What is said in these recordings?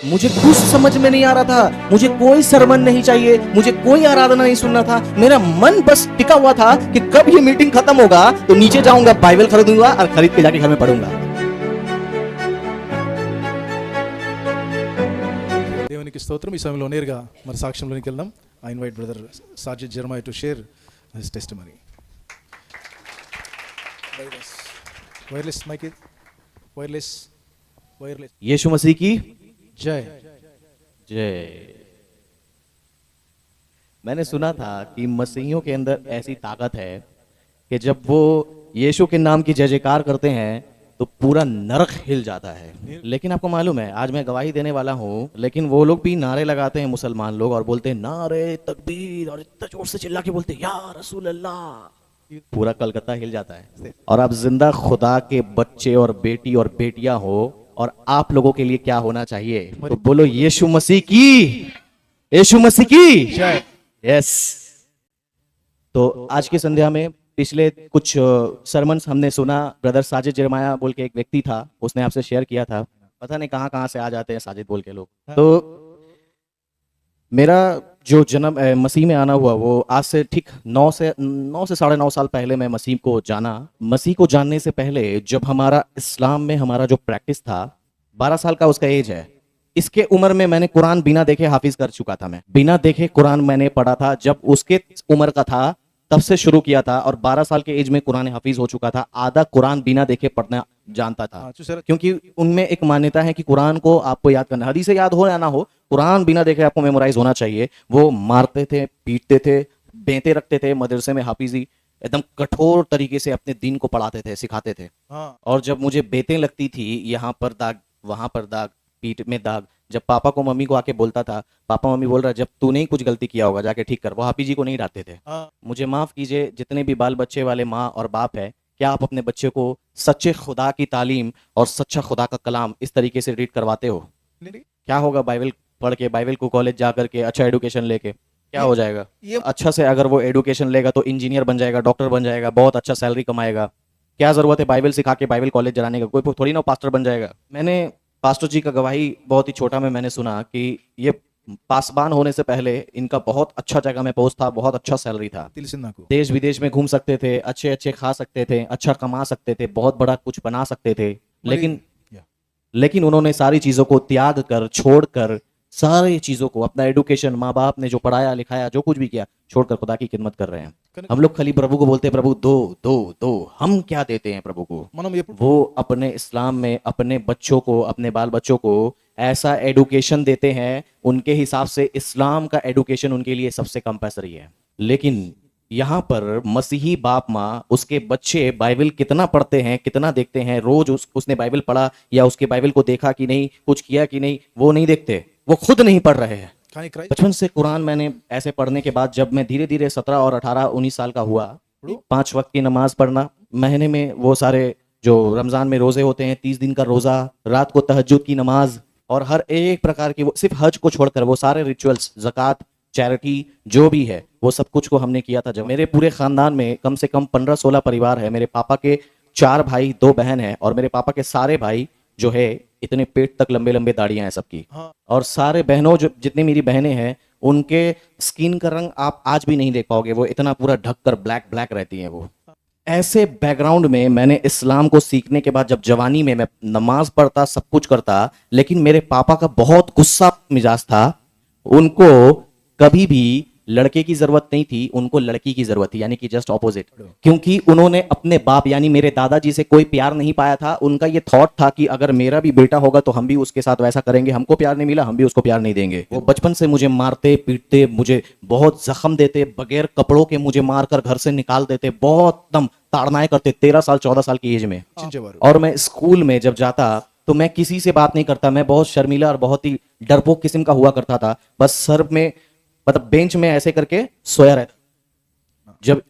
मुझे कुछ समझ में नहीं आ रहा था, मुझे कोई सरमन नहीं चाहिए, मुझे कोई आराधना नहीं सुनना था। मेरा मन बस टिका हुआ था कि कब ये मीटिंग खत्म होगा तो नीचे जाऊंगा, बाइबल खरीदूंगा और खरीद के जाके घर में पढ़ूंगा। దేవునికి స్తోత్రం। ఈ సమయంలో నేరుగా మరి సాక్ష్యంలోనికి వెళ్దాం. I invite brother Sajid Jeremiah to share his testimony. Wireless mic, wireless Yeshu Masih की जय जय। मैंने सुना था कि मसीहियों के अंदर ऐसी ताकत है कि जब वो यीशु के नाम की जय जयकार करते हैं तो पूरा नरक हिल जाता है। लेकिन आपको मालूम है, आज मैं गवाही देने वाला हूँ, लेकिन वो लोग भी नारे लगाते हैं, मुसलमान लोग, और बोलते हैं नारे तकबीर, और इतना जोर से चिल्ला के बोलते हैं या रसूल अल्लाह, पूरा कलकत्ता हिल जाता है। और आप जिंदा खुदा के बच्चे और बेटी और बेटियां हो, और आप लोगों के लिए क्या होना चाहिए? तो बोलो यीशु मसीह की, यीशु मसीह की जय। यस। तो आज की संध्या में पिछले कुछ सरमन्स हमने सुना। ब्रदर साजिद जेरमाया बोल के एक व्यक्ति था, उसने आपसे शेयर किया था। पता नहीं कहाँ कहाँ से आ जाते हैं साजिद बोल के लोग। तो मेरा जो जन्म मसीह में आना हुआ वो आज से ठीक 9 से 9.5 साल पहले मैं मसीह को जाना। मसीह को जानने से पहले जब हमारा इस्लाम में हमारा जो प्रैक्टिस था, 12 साल का उसका एज है, इसके उम्र में मैंने कुरान बिना देखे हाफिज कर चुका था। मैं बिना देखे कुरान मैंने पढ़ा था। जब उसके उम्र का था तब से शुरू किया था, और 12 साल के एज में कुरान हाफिज हो चुका था। आधा कुरान बिना देखे पढ़ना जानता था, क्योंकि उनमें एक मान्यता है कि कुरान को आपको याद करना, हदीस से याद हो या ना हो, कुरान बिना देखे आपको मेमोराइज होना चाहिए। वो मारते थे, पीटते थे, बेंते रखते थे। मदरसे में हाफिजी एकदम कठोर तरीके से अपने दीन को पढ़ाते थे, सिखाते थे। और जब मुझे बेतें लगती थी, यहाँ पर दाग, वहां पर दाग, पीठ में दाग, जब पापा को मम्मी को आके बोलता था, पापा मम्मी बोल रहा है जब तूने ही कुछ गलती किया होगा जाके ठीक कर। वो हाफिजी को नहीं डांटते थे। मुझे माफ कीजिए, जितने भी बाल बच्चे वाले माँ और बाप है, क्या आप अपने बच्चे को सच्चे खुदा की तालीम और सच्चा खुदा का कलाम इस तरीके से रीड करवाते हो? क्या होगा बाइबल पढ़ के, बाइबल को कॉलेज जा करके अच्छा एडुकेशन लेके क्या हो जाएगा? अच्छा से अगर वो एडुकेशन लेगा तो इंजीनियर बन जाएगा, डॉक्टर बन जाएगा, बहुत अच्छा सैलरी कमाएगा। क्या जरूरत है बाइबल सिखा के बाइबल कॉलेज जलाने का? कोई थोड़ी ना पास्टर बन जाएगा। मैंने पास्टर जी का गवाही बहुत ही छोटा में मैंने सुना कि ये पासबान होने से पहले इनका बहुत अच्छा जगह में पोस्ट था, बहुत अच्छा सैलरी था, देश विदेश में घूम सकते थे, अच्छे अच्छे खा सकते थे, अच्छा कमा सकते थे, बहुत बड़ा कुछ बना सकते थे। लेकिन उन्होंने सारी चीजों को त्याग कर, छोड़कर, सारी चीजों को, अपना एडुकेशन, माँ बाप ने जो पढ़ाया लिखाया, जो कुछ भी किया, छोड़कर खुदा की खिदमत कर रहे हैं। हम लोग खाली प्रभु को बोलते हैं प्रभु दो दो दो, हम क्या देते हैं प्रभु को? वो अपने इस्लाम में अपने बच्चों को, अपने बाल बच्चों को ऐसा एडुकेशन देते हैं, उनके हिसाब से इस्लाम का एडुकेशन उनके लिए सबसे कंपल्सरी है। लेकिन यहाँ पर मसीही बाप माँ, उसके बच्चे बाइबल कितना पढ़ते हैं, कितना देखते हैं, रोज उसने बाइबल पढ़ा या उसके बाइबल को देखा कि नहीं, कुछ किया कि नहीं, वो नहीं देखते, वो खुद नहीं पढ़ रहे हैं। बचपन से कुरान मैंने ऐसे पढ़ने के बाद जब मैं धीरे धीरे 17 और 18 19 साल का हुआ, 5 वक्त की नमाज पढ़ना, महीने में वो सारे जो रमजान में रोजे होते हैं, 30 दिन का रोजा, रात को तहज्जुद की नमाज, और हर एक प्रकार की, वो सिर्फ हज को छोड़कर वो सारे रिचुअल्स, ज़कात, चैरिटी जो भी है, वो सब कुछ को हमने किया था। जब मेरे पूरे खानदान में कम से कम 15-16 परिवार है। मेरे पापा के 4 भाई 2 बहन है, और मेरे पापा के सारे भाई जो है इतने पेट तक लंबे लंबे दाढ़ियां हैं सबकी। और सारे बहनों, जो जितनी मेरी बहनें हैं, उनके स्किन का रंग आप आज भी नहीं देख पाओगे, वो इतना पूरा ढककर ब्लैक ब्लैक रहती हैं वो। ऐसे बैकग्राउंड में मैंने इस्लाम को सीखने के बाद जब जवानी में मैं नमाज पढ़ता, सब कुछ करता, लेकिन मेरे पापा का बहुत गुस्सा मिजाज था। उनको कभी भी लड़के की जरूरत नहीं थी, उनको लड़की की जरूरत थी, यानी कि जस्ट ऑपोजिट। क्योंकि उन्होंने अपने बाप यानी मेरे दादाजी से कोई प्यार नहीं पाया था। उनका ये थॉट था कि अगर मेरा भी बेटा होगा तो हम भी उसके साथ वैसा करेंगे, हमको प्यार नहीं मिला हम भी उसको प्यार नहीं देंगे। वो बचपन से मुझे मारते पीटते, मुझे बहुत जख्म देते, बगैर कपड़ों के मुझे मारकर घर से निकाल देते, बहुत दम ताड़नाएं करते 13 साल 14 साल की एज में। और मैं स्कूल में जब जाता तो मैं किसी से बात नहीं करता, मैं बहुत शर्मीला और बहुत ही डरपोक किस्म का हुआ करता था। बस सर में, मतलब बेंच में ऐसे करके सोया रहता। जब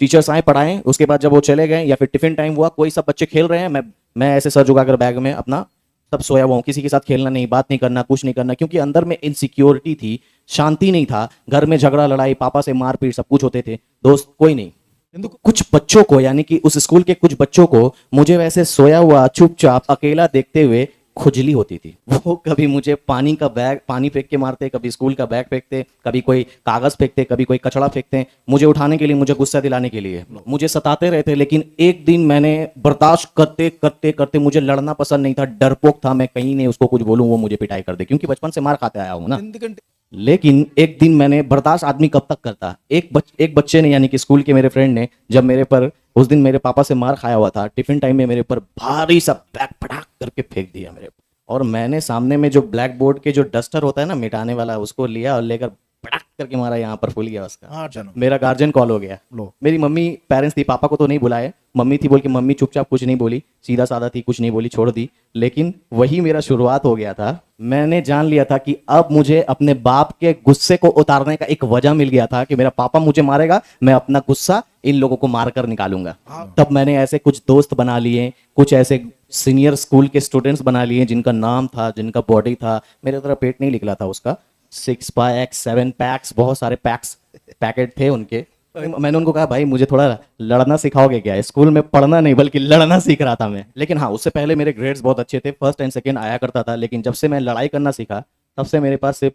टीचर्स आए पढ़ाएं, उसके बाद जब वो चले गए या फिर टिफिन टाइम हुआ, कोई सब बच्चे खेल रहे हैं, मैं ऐसे सर झुकाकर बैग में अपना सब सोया हुआ हूँ। किसी के साथ खेलना नहीं, बात नहीं करना, कुछ नहीं करना, क्योंकि अंदर में इनसिक्योरिटी थी, शांति नहीं था। घर में झगड़ा लड़ाई, पापा से मारपीट सब कुछ होते थे, दोस्त कोई नहीं। कुछ बच्चों को, यानी कि उस स्कूल के कुछ बच्चों को मुझे वैसे सोया हुआ चुपचाप अकेला देखते हुए खुजली होती थी। वो कभी मुझे पानी का बैग पानी फेंक के मारते, कभी स्कूल का बैग फेंकते, कभी कोई कागज़ फेंकते, कभी कोई कचड़ा फेंकते, मुझे उठाने के लिए, मुझे गुस्सा दिलाने के लिए मुझे सताते रहते। लेकिन एक दिन मैंने बर्दाश्त करते करते करते, मुझे लड़ना पसंद नहीं था, डरपोक था मैं, कहीं नहीं उसको कुछ बोलूँ वो मुझे पिटाई कर दे, क्योंकि बचपन से मार खाते आया हूँ ना। ఎందుకంటే लेकिन एक दिन मैंने बर्दाश्त आदमी कब तक करता, एक बच्चे ने, यानी कि स्कूल के मेरे फ्रेंड ने, जब मेरे पर उस दिन मेरे पापा से मार खाया हुआ था, टिफिन टाइम में मेरे पर भारी सा बैग पटाख करके फेंक दिया मेरे पर। और मैंने सामने में जो ब्लैक बोर्ड के जो डस्टर होता है ना मिटाने वाला, उसको लिया और लेकर पटाख करके मारा, यहाँ पर फूल गया उसका। అట్లను मेरा गार्जियन कॉल हो गया। लो मेरी मम्मी पेरेंट्स थी, पापा को तो नहीं बुलाए, मम्मी थी, बोल के मम्मी चुपचाप कुछ नहीं बोली, सीधा साधा थी, कुछ नहीं बोली, छोड़ दी। लेकिन वही मेरा शुरुआत हो गया था। मैंने जान लिया था कि अब मुझे अपने बाप के गुस्से को उतारने का एक वजह मिल गया था कि मेरा पापा मुझे मारेगा, मैं अपना गुस्सा इन लोगों को मारकर निकालूंगा। तब मैंने ऐसे कुछ दोस्त बना लिए, कुछ ऐसे सीनियर स्कूल के स्टूडेंट्स बना लिए जिनका नाम था, जिनका बॉडी था, मेरे तरह पेट नहीं निकला था उसका, 6 पैक्स 7 पैक्स, बहुत सारे पैक्स पैकेट थे उनके। मैंने उनको कहा भाई मुझे थोड़ा लड़ना सिखाओगे क्या, स्कूल में पढ़ना नहीं बल्कि लड़ना सीख रहा था मैं। लेकिन हाँ, उससे पहले मेरे ग्रेड्स बहुत अच्छे थे, फर्स्ट एंड सेकंड आया करता था। लेकिन जब से मैं लड़ाई करना सीखा, तब से मेरे पास सिर्फ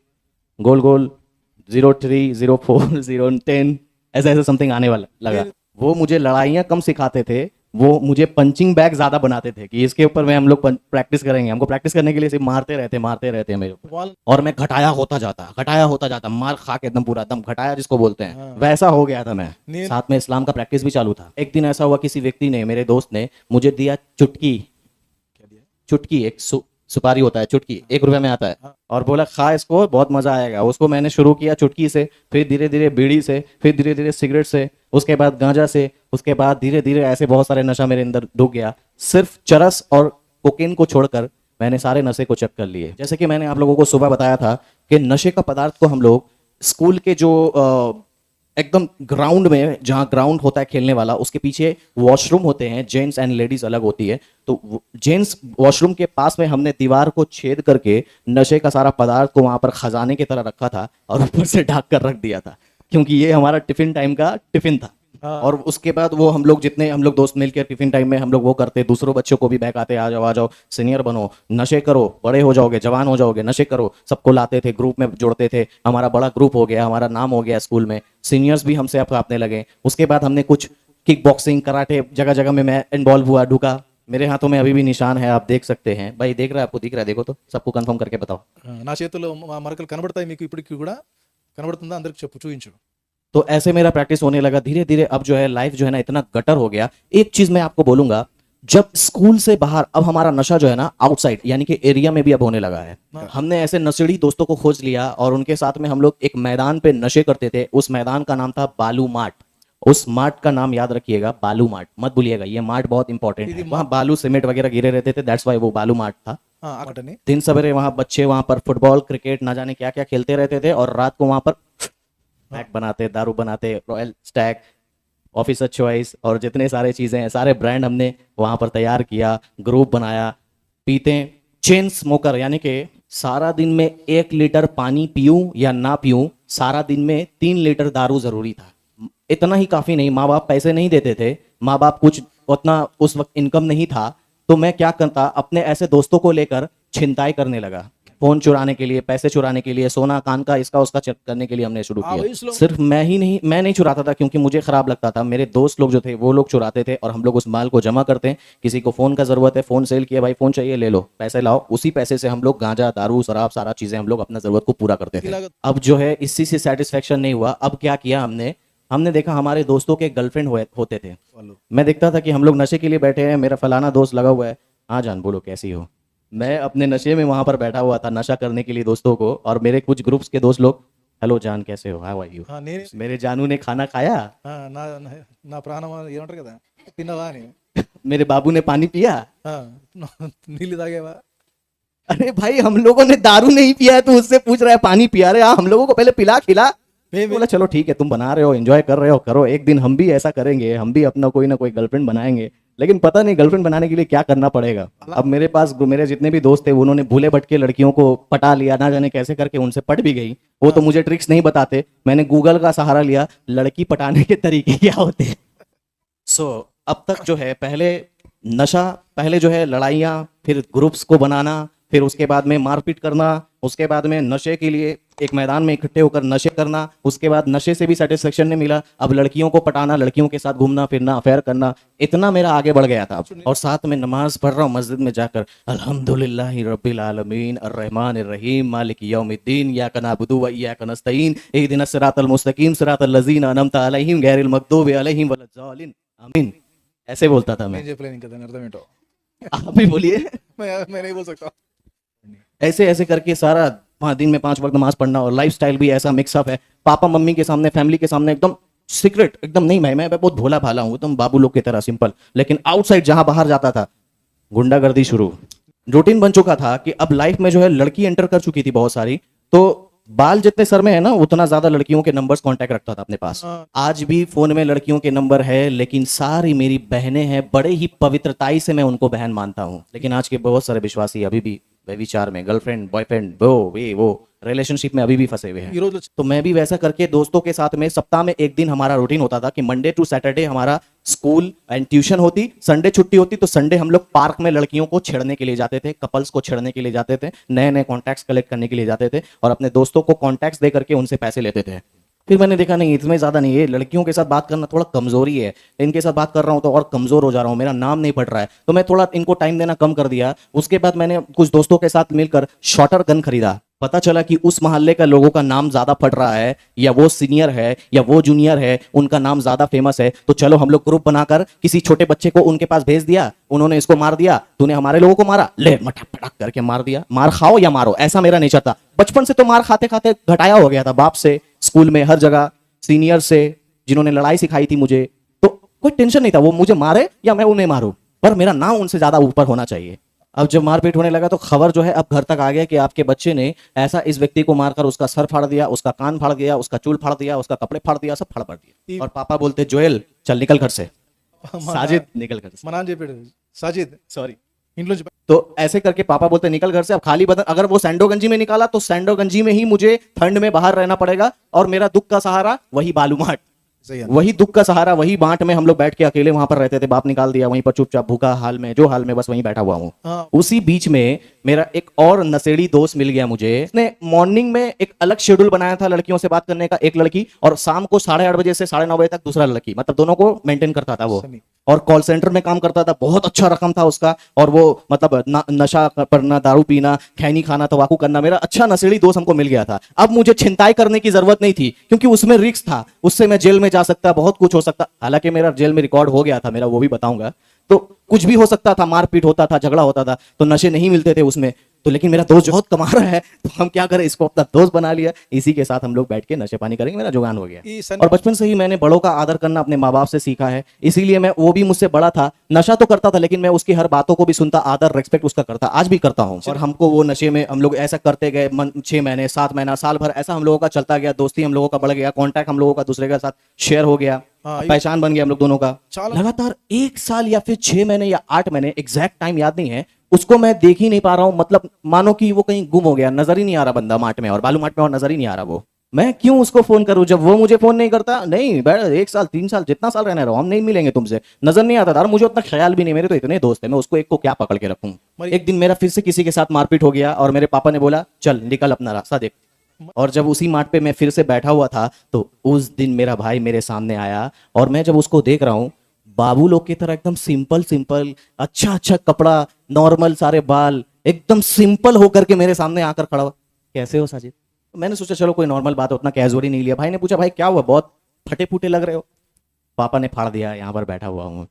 गोल गोल 03 04 010 ऐसा ऐसा समथिंग आने वाला लगा। वो मुझे लड़ाइयाँ कम सिखाते थे, वो मुझे पंचिंग बैग ज्यादा बनाते थे कि इसके ऊपर में हम लोग प्रैक्टिस करेंगे। हमको प्रैक्टिस करने के लिए सिर्फ मारते रहते हैं मेरे ऊपर। వాళ్ళు और मैं घटाया होता जाता, मार खा के एकदम पूरा एकदम घटाया जिसको बोलते हैं, वैसा हो गया था मैं। नी- साथ में इस्लाम का प्रैक्टिस भी चालू था। एक दिन ऐसा हुआ, किसी व्यक्ति ने, मेरे दोस्त ने मुझे दिया चुटकी, एक सुपारी होता है, चुटकी 1 रुपए में आता है, और बोला खा इसको, बहुत मजा आएगा। उसको मैंने शुरू किया चुटकी से, फिर धीरे धीरे बीड़ी से, फिर धीरे धीरे सिगरेट से, उसके बाद गांजा से, उसके बाद धीरे धीरे ऐसे बहुत सारे नशा मेरे अंदर डूब गया। सिर्फ चरस और कोकेन को छोड़कर मैंने सारे नशे को चेक कर लिए। जैसे कि मैंने आप लोगों को सुबह बताया था कि नशे का पदार्थ को हम लोग स्कूल के जो एकदम ग्राउंड में, जहाँ ग्राउंड होता है खेलने वाला, उसके पीछे वॉशरूम होते हैं, जेंट्स एंड लेडीज अलग होती है। तो जेंट्स वॉशरूम के पास में हमने दीवार को छेद करके नशे का सारा पदार्थ को वहां पर खजाने की तरह रखा था और ऊपर से ढक कर रख दिया था, क्योंकि ये हमारा टिफिन टाइम का टिफिन था। और उसके बाद वो हम लोग दोस्त मिलकर टिफिन टाइम में हम लोग वो करते, दूसरों बच्चों को भी बहकाते, आ जाओ सीनियर बनो, नशे करो, बड़े हो जाओगे, जवान हो जाओगे, नशे करो। सबको लाते थे, ग्रुप में जोड़ते थे। हमारा बड़ा ग्रुप हो गया, हमारा नाम हो गया स्कूल में, सीनियर्स भी हमसे अपनाने लगे। उसके बाद हमने कुछ किक बॉक्सिंग, कराटे, जगह जगह में मैं इन्वॉल्व हुआ, ढुका। मेरे हाथों में अभी भी निशान है, आप देख सकते हैं। भाई देख रहा है, आपको दिख रहा है? देखो तो, सबको कंफर्म करके बताओ। నా చేతుల్లో మరకలు కనబడతాయి మీకు ఇప్పటికి కూడా కనబడుతుందా అందరికి చెప్పు చూపించు तो ऐसे मेरा प्रैक्टिस होने लगा धीरे धीरे। अब जो है लाइफ जो है ना इतना गटर हो गया। एक चीज मैं आपको बोलूंगा, जब स्कूल से बाहर अब हमारा नशा जो है ना आउटसाइड यानी कि एरिया में भी अब होने लगा है। हमने ऐसे नशेड़ी दोस्तों को खोज लिया और उनके साथ में हम लोग एक मैदान पे नशे करते थे। उस मैदान का नाम था बालू मार्ट। उस मार्ट का नाम याद रखिएगा, बालू मार्ट, मत भूलिएगा, ये मार्ट बहुत इंपॉर्टेंट है। वहाँ बालू सीमेंट वगैरह गिरे रहते थे, दैट्स वाई वो बालू मार्ट था। అటని दिन सवेरे वहाँ बच्चे वहाँ पर फुटबॉल, क्रिकेट, ना जाने क्या क्या खेलते रहते थे, और रात को वहाँ पर पैक बनाते, दारू बनाते, रॉयल स्टैग, ऑफिसर चॉइस और जितने सारे चीजें हैं, सारे ब्रांड हमने वहां पर तैयार किया, ग्रुप बनाया, पीते। चेन स्मोकर यानी कि सारा दिन में 1 लीटर पानी पीऊं या ना पीऊं, सारा दिन में 3 लीटर दारू जरूरी था। इतना ही काफी नहीं, माँ बाप पैसे नहीं देते थे, माँ बाप कुछ उतना उस वक्त इनकम नहीं था, तो मैं क्या करता, अपने ऐसे दोस्तों को लेकर छिनताई करने लगा। फोन चुराने के लिए, पैसे चुराने के लिए, सोना कान का इसका उसका चेक करने के लिए हमने शुरू किया। सिर्फ मैं नहीं चुराता था, क्योंकि मुझे खराब लगता था। मेरे दोस्त लोग जो थे वो लोग चुराते थे, और हम लोग उस माल को जमा करते हैं। किसी को फोन का जरूरत है, फोन सेल किया, भाई फोन चाहिए ले लो, पैसे लाओ, उसी पैसे से हम लोग गांजा, दारू, शराब, सारा चीजें हम लोग अपना जरूरत को पूरा करते थे। अब जो है इसी से सेटिस्फेक्शन नहीं हुआ। अब क्या किया हमने देखा हमारे दोस्तों के गर्लफ्रेंड होते थे। मैं देखता था कि हम लोग नशे के लिए बैठे हैं, मेरा फलाना दोस्त लगा हुआ है, हाँ जान बोलो कैसी हो। मैं अपने नशे में वहां पर बैठा हुआ था नशा करने के लिए दोस्तों को, और मेरे कुछ ग्रुप्स के दोस्त लोग, हेलो जान कैसे हो, हाउ आर यू। నేను मेरे जानू ने खाना खाया, నా నా ప్రాణం ఏమంటారు కదా తిన్నావా అని मेरे बाबू ने पानी पिया। నీళ్ళు తాగేవా अरे भाई हम लोगों ने दारू नहीं पिया है, तो उससे पूछ रहा है पानी पिया रहे। हम लोगों को पहले पिला खिला। बोला चलो ठीक है, तुम बना रहे हो, एंजॉय कर रहे हो, करो, एक दिन हम भी ऐसा करेंगे, हम भी अपना कोई ना कोई गर्लफ्रेंड बनाएंगे। लेकिन पता नहीं गर्लफ्रेंड बनाने के लिए क्या करना पड़ेगा। अब मेरे पास मेरे जितने भी दोस्त थे, उन्होंने भूले भटके लड़कियों को पटा लिया, ना जाने कैसे करके उनसे पट भी गई। वो तो मुझे ट्रिक्स नहीं बताते, मैंने गूगल का सहारा लिया, लड़की पटाने के तरीके क्या होते हैं। सो अब तक जो है पहले नशा, पहले जो है लड़ाइयाँ, फिर ग्रुप्स को बनाना, फिर उसके बाद में मारपीट करना, उसके बाद में नशे के लिए एक मैदान में इकट्ठे होकर नशे करना, उसके बाद नशे से भी सेटिस्फेक्शन नहीं मिला, अब लड़कियों को पटाना, लड़कियों के साथ घूमना फिरना, अफेयर करना, इतना मेरा आगे बढ़ गया था। और साथ में नमाज पढ़ रहा हूँ मस्जिद में जाकर, अल्हम्दुलिल्लाहि रब्बिल आलमीन अर्रहमानिर रहीम मालिकि यौमिद्दीन इय्याका नअबुदु व इय्याका नस्तईन इहदिनस सिरातल मुस्तकीम सिरातल लज़ीना अनअमता अलैहिम गैरिल मग़दूबि अलैहिम वलद्दालिन आमीन। ऐसे बोलता था मैं। నేను చెప్పలేను కదా అర్థం ఏంటో आप भी बोलिए। मैं नहीं बोल सकता ऐसे ऐसे करके सारा दिन में 5 वक्त नमाज पढ़ना, और लाइफस्टाइल भी ऐसा मिक्सअप है, पापा मम्मी के सामने, फैमिली के सामने एकदम सीक्रेट, एकदम नहीं, मैं बहुत भोला भाला हूँ, एकदम बाबू लोग की तरह सिंपल, लेकिन आउटसाइड जहां बाहर जाता था गुंडागर्दी शुरू। रूटीन बन चुका था कि अब लाइफ में जो है लड़की एंटर कर चुकी थी बहुत सारी, तो बाल जितने सर में है ना उतना ज्यादा लड़कियों के नंबर्स कांटेक्ट रखता था अपने पास। आज भी फोन में लड़कियों के नंबर है, लेकिन सारी मेरी बहनें हैं, बड़े ही पवित्रताई से मैं उनको बहन मानता हूँ। लेकिन आज के बहुत सारे विश्वासी अभी भी व्यभिचार में, गर्लफ्रेंड बॉयफ्रेंड वो रिलेशनशिप में अभी भी फंसे हुए हैं। ఈ రోజు तो मैं भी वैसा करके दोस्तों के साथ में सप्ताह में एक दिन हमारा रूटीन होता था कि मंडे टू सैटरडे हमारा स्कूल एंड ट्यूशन होती, संडे छुट्टी होती, तो संडे हम लोग पार्क में लड़कियों को छेड़ने के लिए जाते थे, कपल्स को छेड़ने के लिए जाते थे, नए नए कॉन्टैक्ट्स कलेक्ट करने के लिए जाते थे, और अपने दोस्तों को कॉन्टैक्ट्स दे करके उनसे पैसे लेते थे। फिर मैंने देखा नहीं, इसमें ज्यादा नहीं है, लड़कियों के साथ बात करना थोड़ा कमजोरी है, इनके साथ बात कर रहा हूँ तो और कमजोर हो जा रहा हूँ, मेरा नाम नहीं पड़ रहा है, तो मैं थोड़ा इनको टाइम देना कम कर दिया। उसके बाद मैंने कुछ दोस्तों के साथ मिलकर शॉर्टर गन खरीदा। पता चला कि उस मोहल्ले का लोगों का नाम ज्यादा फट रहा है, या वो सीनियर है या वो जूनियर है, उनका नाम ज्यादा फेमस है, तो चलो हम लोग ग्रुप बनाकर किसी छोटे बच्चे को उनके पास भेज दिया, उन्होंने इसको मार दिया, तूने हमारे लोगों को मारा, ले मटक पटक करके मार दिया। मार खाओ या मारो, ऐसा मेरा नेचर था बचपन से, तो मार खाते खाते घटाया हो गया था, बाप से, स्कूल में, हर जगह, सीनियर से जिन्होंने लड़ाई सिखाई थी मुझे, तो कोई टेंशन नहीं था वो मुझे मारे या मैं उन्हें मारूं, पर मेरा नाम उनसे ज्यादा ऊपर होना चाहिए। अब जब मारपीट होने लगा तो खबर जो है अब घर तक आ गया कि आपके बच्चे ने ऐसा इस व्यक्ति को मारकर उसका सर फाड़ दिया, उसका कान फाड़ दिया, उसका चूल फाड़ दिया, उसका कपड़े फाड़ दिया, सब फाड़ पड़ दिया। और पापा बोलते जोएल चल निकल घर से, साजिद निकल घर से, మా నాన్న చెప్పాడు సాజిద్ सॉरी। ఇంట్లోంచి तो ऐसे करके पापा बोलते निकल घर से, अब खाली बदन, अगर वो सैंडो गंजी में निकाला तो सैंडो गंजी में ही मुझे ठंड में बाहर रहना पड़ेगा, और मेरा दुख का सहारा वही बालूमाट, सही है वही दुख का सहारा, वही बांट में हम लोग बैठ के अकेले वहां पर रहते थे, बाप निकाल दिया वहीं पर चुपचाप भूखा हाल में, जो हाल में बस वहीं बैठा हुआ हूँ। हाँ। उसी बीच में मेरा एक और नशेड़ी दोस्त मिल गया मुझे, उसने मॉर्निंग में एक अलग शेड्यूल बनाया था लड़कियों से बात करने का, एक लड़की, और शाम को 8:30 बजे से 9:30 बजे तक दूसरा लड़की, मतलब दोनों को मेंटेन करता था वो, सही। और कॉल सेंटर में काम करता था, बहुत अच्छा रकम था उसका, और वो मतलब नशा करना, दारू पीना, खैनी खाना, तंबाकू करना, मेरा अच्छा नशेड़ी दोस्त हमको मिल गया था। अब मुझे छिनताई करने की जरूरत नहीं थी, क्योंकि उसमें रिस्क था, उससे मैं जेल में जा सकता, बहुत कुछ हो सकता, हालांकि मेरा जेल में रिकॉर्ड हो गया था मेरा, वो भी बताऊंगा, तो कुछ भी हो सकता था, मारपीट होता था, झगड़ा होता था, तो नशे नहीं मिलते थे उसमें, तो लेकिन मेरा दोस्त बहुत कमा रहा है, तो हम क्या करें, इसको अपना दोस्त बना लिया, इसी के साथ हम लोग बैठ के नशे पानी करेंगे, मेरा जुगान हो गया। ఈ సన్ और बचपन से ही मैंने बड़ों का आदर करना अपने माँ बाप से सीखा है, इसीलिए मैं, वो भी मुझसे बड़ा था, नशा तो करता था, लेकिन मैं उसकी हर बातों को भी सुनता, आदर रेस्पेक्ट उसका करता, आज भी करता हूँ। और हमको वो नशे में हम लोग ऐसा करते गए, 6 महीने 7 महीना साल भर ऐसा हम लोगों का चलता गया, दोस्ती हम लोगों का बढ़ गया, कॉन्टैक्ट हम लोगों का दूसरे के साथ शेयर हो गया, हाँ, पहचान बन गया हम लोग दोनों का। चाल- लगातार 1 साल या फिर 6 महीने या 8 महीने, एग्जैक्ट टाइम याद नहीं है, उसको मैं देख ही नहीं पा रहा हूं, मतलब मानो कि वो कहीं गुम हो गया, नजर ही नहीं आ रहा बंदा माट में, और बालू माट में, और नजर ही नहीं आ रहा वो। मैं क्यों उसको फोन करूं जब वो मुझे फोन नहीं करता? नहीं बैठ, 1 साल 3 साल जितना साल रहना रहो, हम नहीं मिलेंगे तुमसे, नजर नहीं आता था, और मुझे उतना ख्याल भी नहीं, मेरे तो इतने दोस्त है, मैं उसको एक को क्या पकड़ के रखूं। एक दिन मेरा फिर से किसी के साथ मारपीट हो गया, और मेरे पापा ने बोला चल निकल अपना रास्ता देख, और जब उसी माट पे मैं फिर से बैठा हुआ था, तो उस दिन मेरा भाई मेरे सामने आया, और मैं जब उसको देख रहा हूं, बाबू लोग की तरह एकदम सिंपल सिंपल, अच्छा अच्छा कपड़ा, नॉर्मल सारे बाल, एकदम सिंपल होकर के मेरे सामने आकर खड़ा हुआ, कैसे हो साजिद? मैंने सोचा चलो कोई नॉर्मल बात है, उतना कैजुअली नहीं लिया। भाई ने पूछा भाई क्या हुआ, बहुत फटे फूटे लग रहे हो। पापा ने फाड़ दिया, यहाँ पर बैठा हुआ हूँ।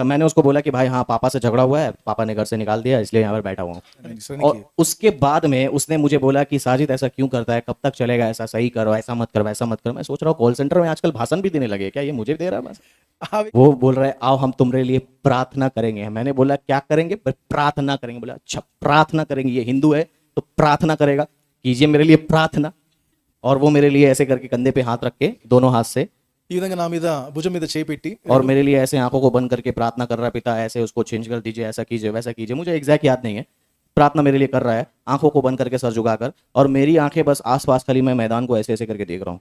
मैंने उसको बोला कि भाई हाँ पापा से झगड़ा हुआ है, पापा ने घर से निकाल दिया, इसलिए यहाँ पर बैठा हुआ हूँ। और उसके बाद में उसने मुझे बोला कि साजिद ऐसा क्यों करता है, कब तक चलेगा ऐसा, सही करो, ऐसा मत करो, ऐसा मत करो। मैं सोच रहा हूँ कॉल सेंटर में आजकल भाषण भी देने लगे, क्या ये मुझे भी दे रहा है बस? वो बोल रहा है आओ हम तुम्हारे लिए प्रार्थना करेंगे। मैंने बोला क्या करेंगे? प्रार्थना करेंगे। बोला अच्छा प्रार्थना करेंगे, ये हिंदू है तो प्रार्थना करेगा, कीजिए मेरे लिए प्रार्थना। और वो मेरे लिए ऐसे करके कंधे पे हाथ रख के दोनों हाथ से ఈ విధంగా నా మీద భుజం మీద చేయి పెట్టి और मेरे लिए ऐसे आंखों को बंद करके प्रार्थना कर रहा है, पिता ऐसे उसको चेंज कर दीजिए, ऐसा कीजिए वैसा कीजिए, मुझे एग्जैक्ट याद नहीं है। प्रार्थना मेरे लिए कर रहा है आंखों को बंद करके सर झुकाकर, और मेरी आंखें बस आसपास खाली मैं मैदान को ऐसे ऐसे करके देख रहा हूँ,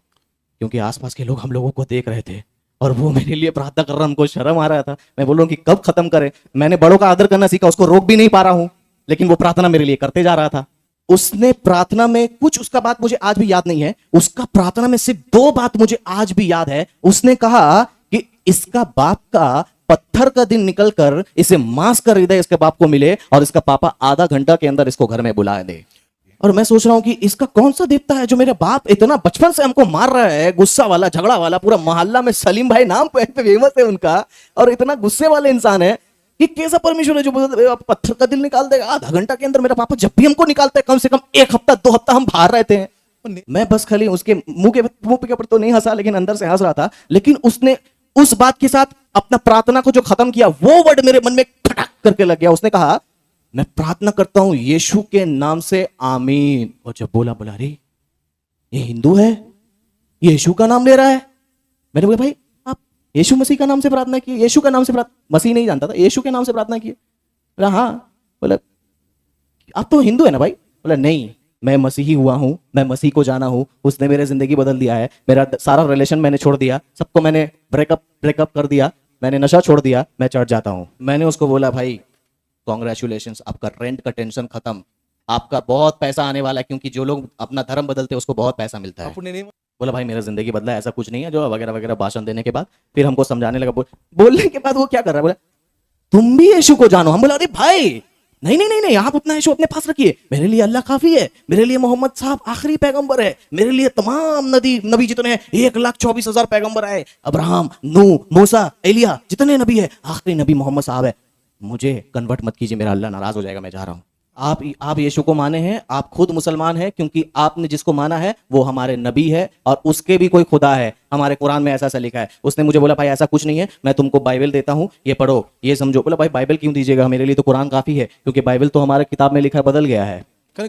क्योंकि आसपास के लोग हम लोगों को देख रहे थे और वो मेरे लिए प्रार्थना कर रहा, हमको शर्म आ रहा था। मैं बोल रहा हूँ कि कब खत्म करे, मैंने बड़ों का आदर करना सीखा, उसको रोक भी नहीं पा रहा हूँ। लेकिन वो प्रार्थना मेरे लिए करते जा रहा था। उसने प्रार्थना में कुछ, उसका बात मुझे आज भी याद नहीं है, उसका प्रार्थना में सिर्फ 2 बात मुझे आज भी याद है। उसने कहा कि इसका बाप का पत्थर का दिन निकलकर इसे मांस का हृदय इसके बाप को मिले और इसका पापा आधा घंटा के अंदर इसको घर में बुला दे। और मैं सोच रहा हूं कि इसका कौन सा देवता है जो मेरे बाप इतना बचपन से हमको मार रहा है, गुस्सा वाला, झगड़ा वाला, पूरा मोहल्ला में सलीम भाई नाम पे फेमस है उनका, और इतना गुस्से वाले इंसान है कि कैसा परमेश्वर है जो पत्थर का दिल निकाल देगा आधा घंटा के अंदर। मेरा पापा जब भी हमको निकालता है कम से कम 1 हफ्ता 2 हफ्ता हम बाहर रहते हैं। मैं बस खाली उसके मुंह के ऊपर तो नहीं हंसा, लेकिन अंदर से हंस रहा था। लेकिन उसने उस बात के साथ अपना प्रार्थना को जो खत्म किया, वो वर्ड मेरे मन में खटक करके लग गया। उसने कहा मैं प्रार्थना करता हूं यीशु के नाम से, आमीन। और जब बोला अरे ये हिंदू है, ये यीशु का नाम ले रहा है। मैंने बोला भाई आप यीशु मसीह का नाम से प्रार्थना की? यीशु का नाम से प्रार्थना, मसीह नहीं जानता था, यीशु के नाम से प्रार्थना की? बोला हाँ। बोला आप तो हिंदू है ना भाई? बोला नहीं, मैं मसीही हुआ हूं, मैं मसीह को जाना हूं, उसने मेरे जिंदगी बदल दिया है। मेरा सारा रिलेशन मैंने छोड़ दिया, सबको मैंने ब्रेकअप कर दिया, मैंने नशा छोड़ दिया, मैं चढ़ जाता हूं। मैंने उसको बोला भाई कॉन्ग्रेचुलेशंस, आपका रेंट का टेंशन खत्म, आपका बहुत पैसा आने वाला है, क्योंकि जो लोग अपना धर्म बदलते हैं उसको बहुत पैसा मिलता है। बोला भाई मेरा जिंदगी बदला, ऐसा कुछ नहीं है, जो वगैरह वगैरह भाषण देने के बाद फिर हमको समझाने लगा। बोलने के बाद वो क्या कर रहा है, बोला तुम भी यीशु को जानो। हम बोला अरे भाई नहीं नहीं नहीं नहीं, आप अपना यीशु अपने पास रखिए, मेरे लिए अल्लाह काफी है, मेरे लिए मोहम्मद साहब आखिरी पैगंबर है, मेरे लिए तमाम नबी जितने हैं 1,24,000 पैगंबर आए, अब्राहम, नूह, मूसा, एलिया, जितने नबी है, आखिरी नबी मोहम्मद साहब है। मुझे कन्वर्ट मत कीजिए, मेरा अल्लाह नाराज हो जाएगा, मैं जा रहा हूं। आप यीशु को माने हैं, आप खुद मुसलमान हैं, क्योंकि आपने जिसको माना है वो हमारे नबी है और उसके भी कोई खुदा है, हमारे कुरान में ऐसा लिखा है। उसने मुझे बोला भाई ऐसा कुछ नहीं है, मैं तुमको बाइबल देता हूं, ये पढ़ो, ये समझो। बोला भाई बाइबल क्यों दीजिएगा, मेरे लिए तो कुरान काफी है, क्योंकि बाइबल तो हमारे किताब में लिखा बदल गया है।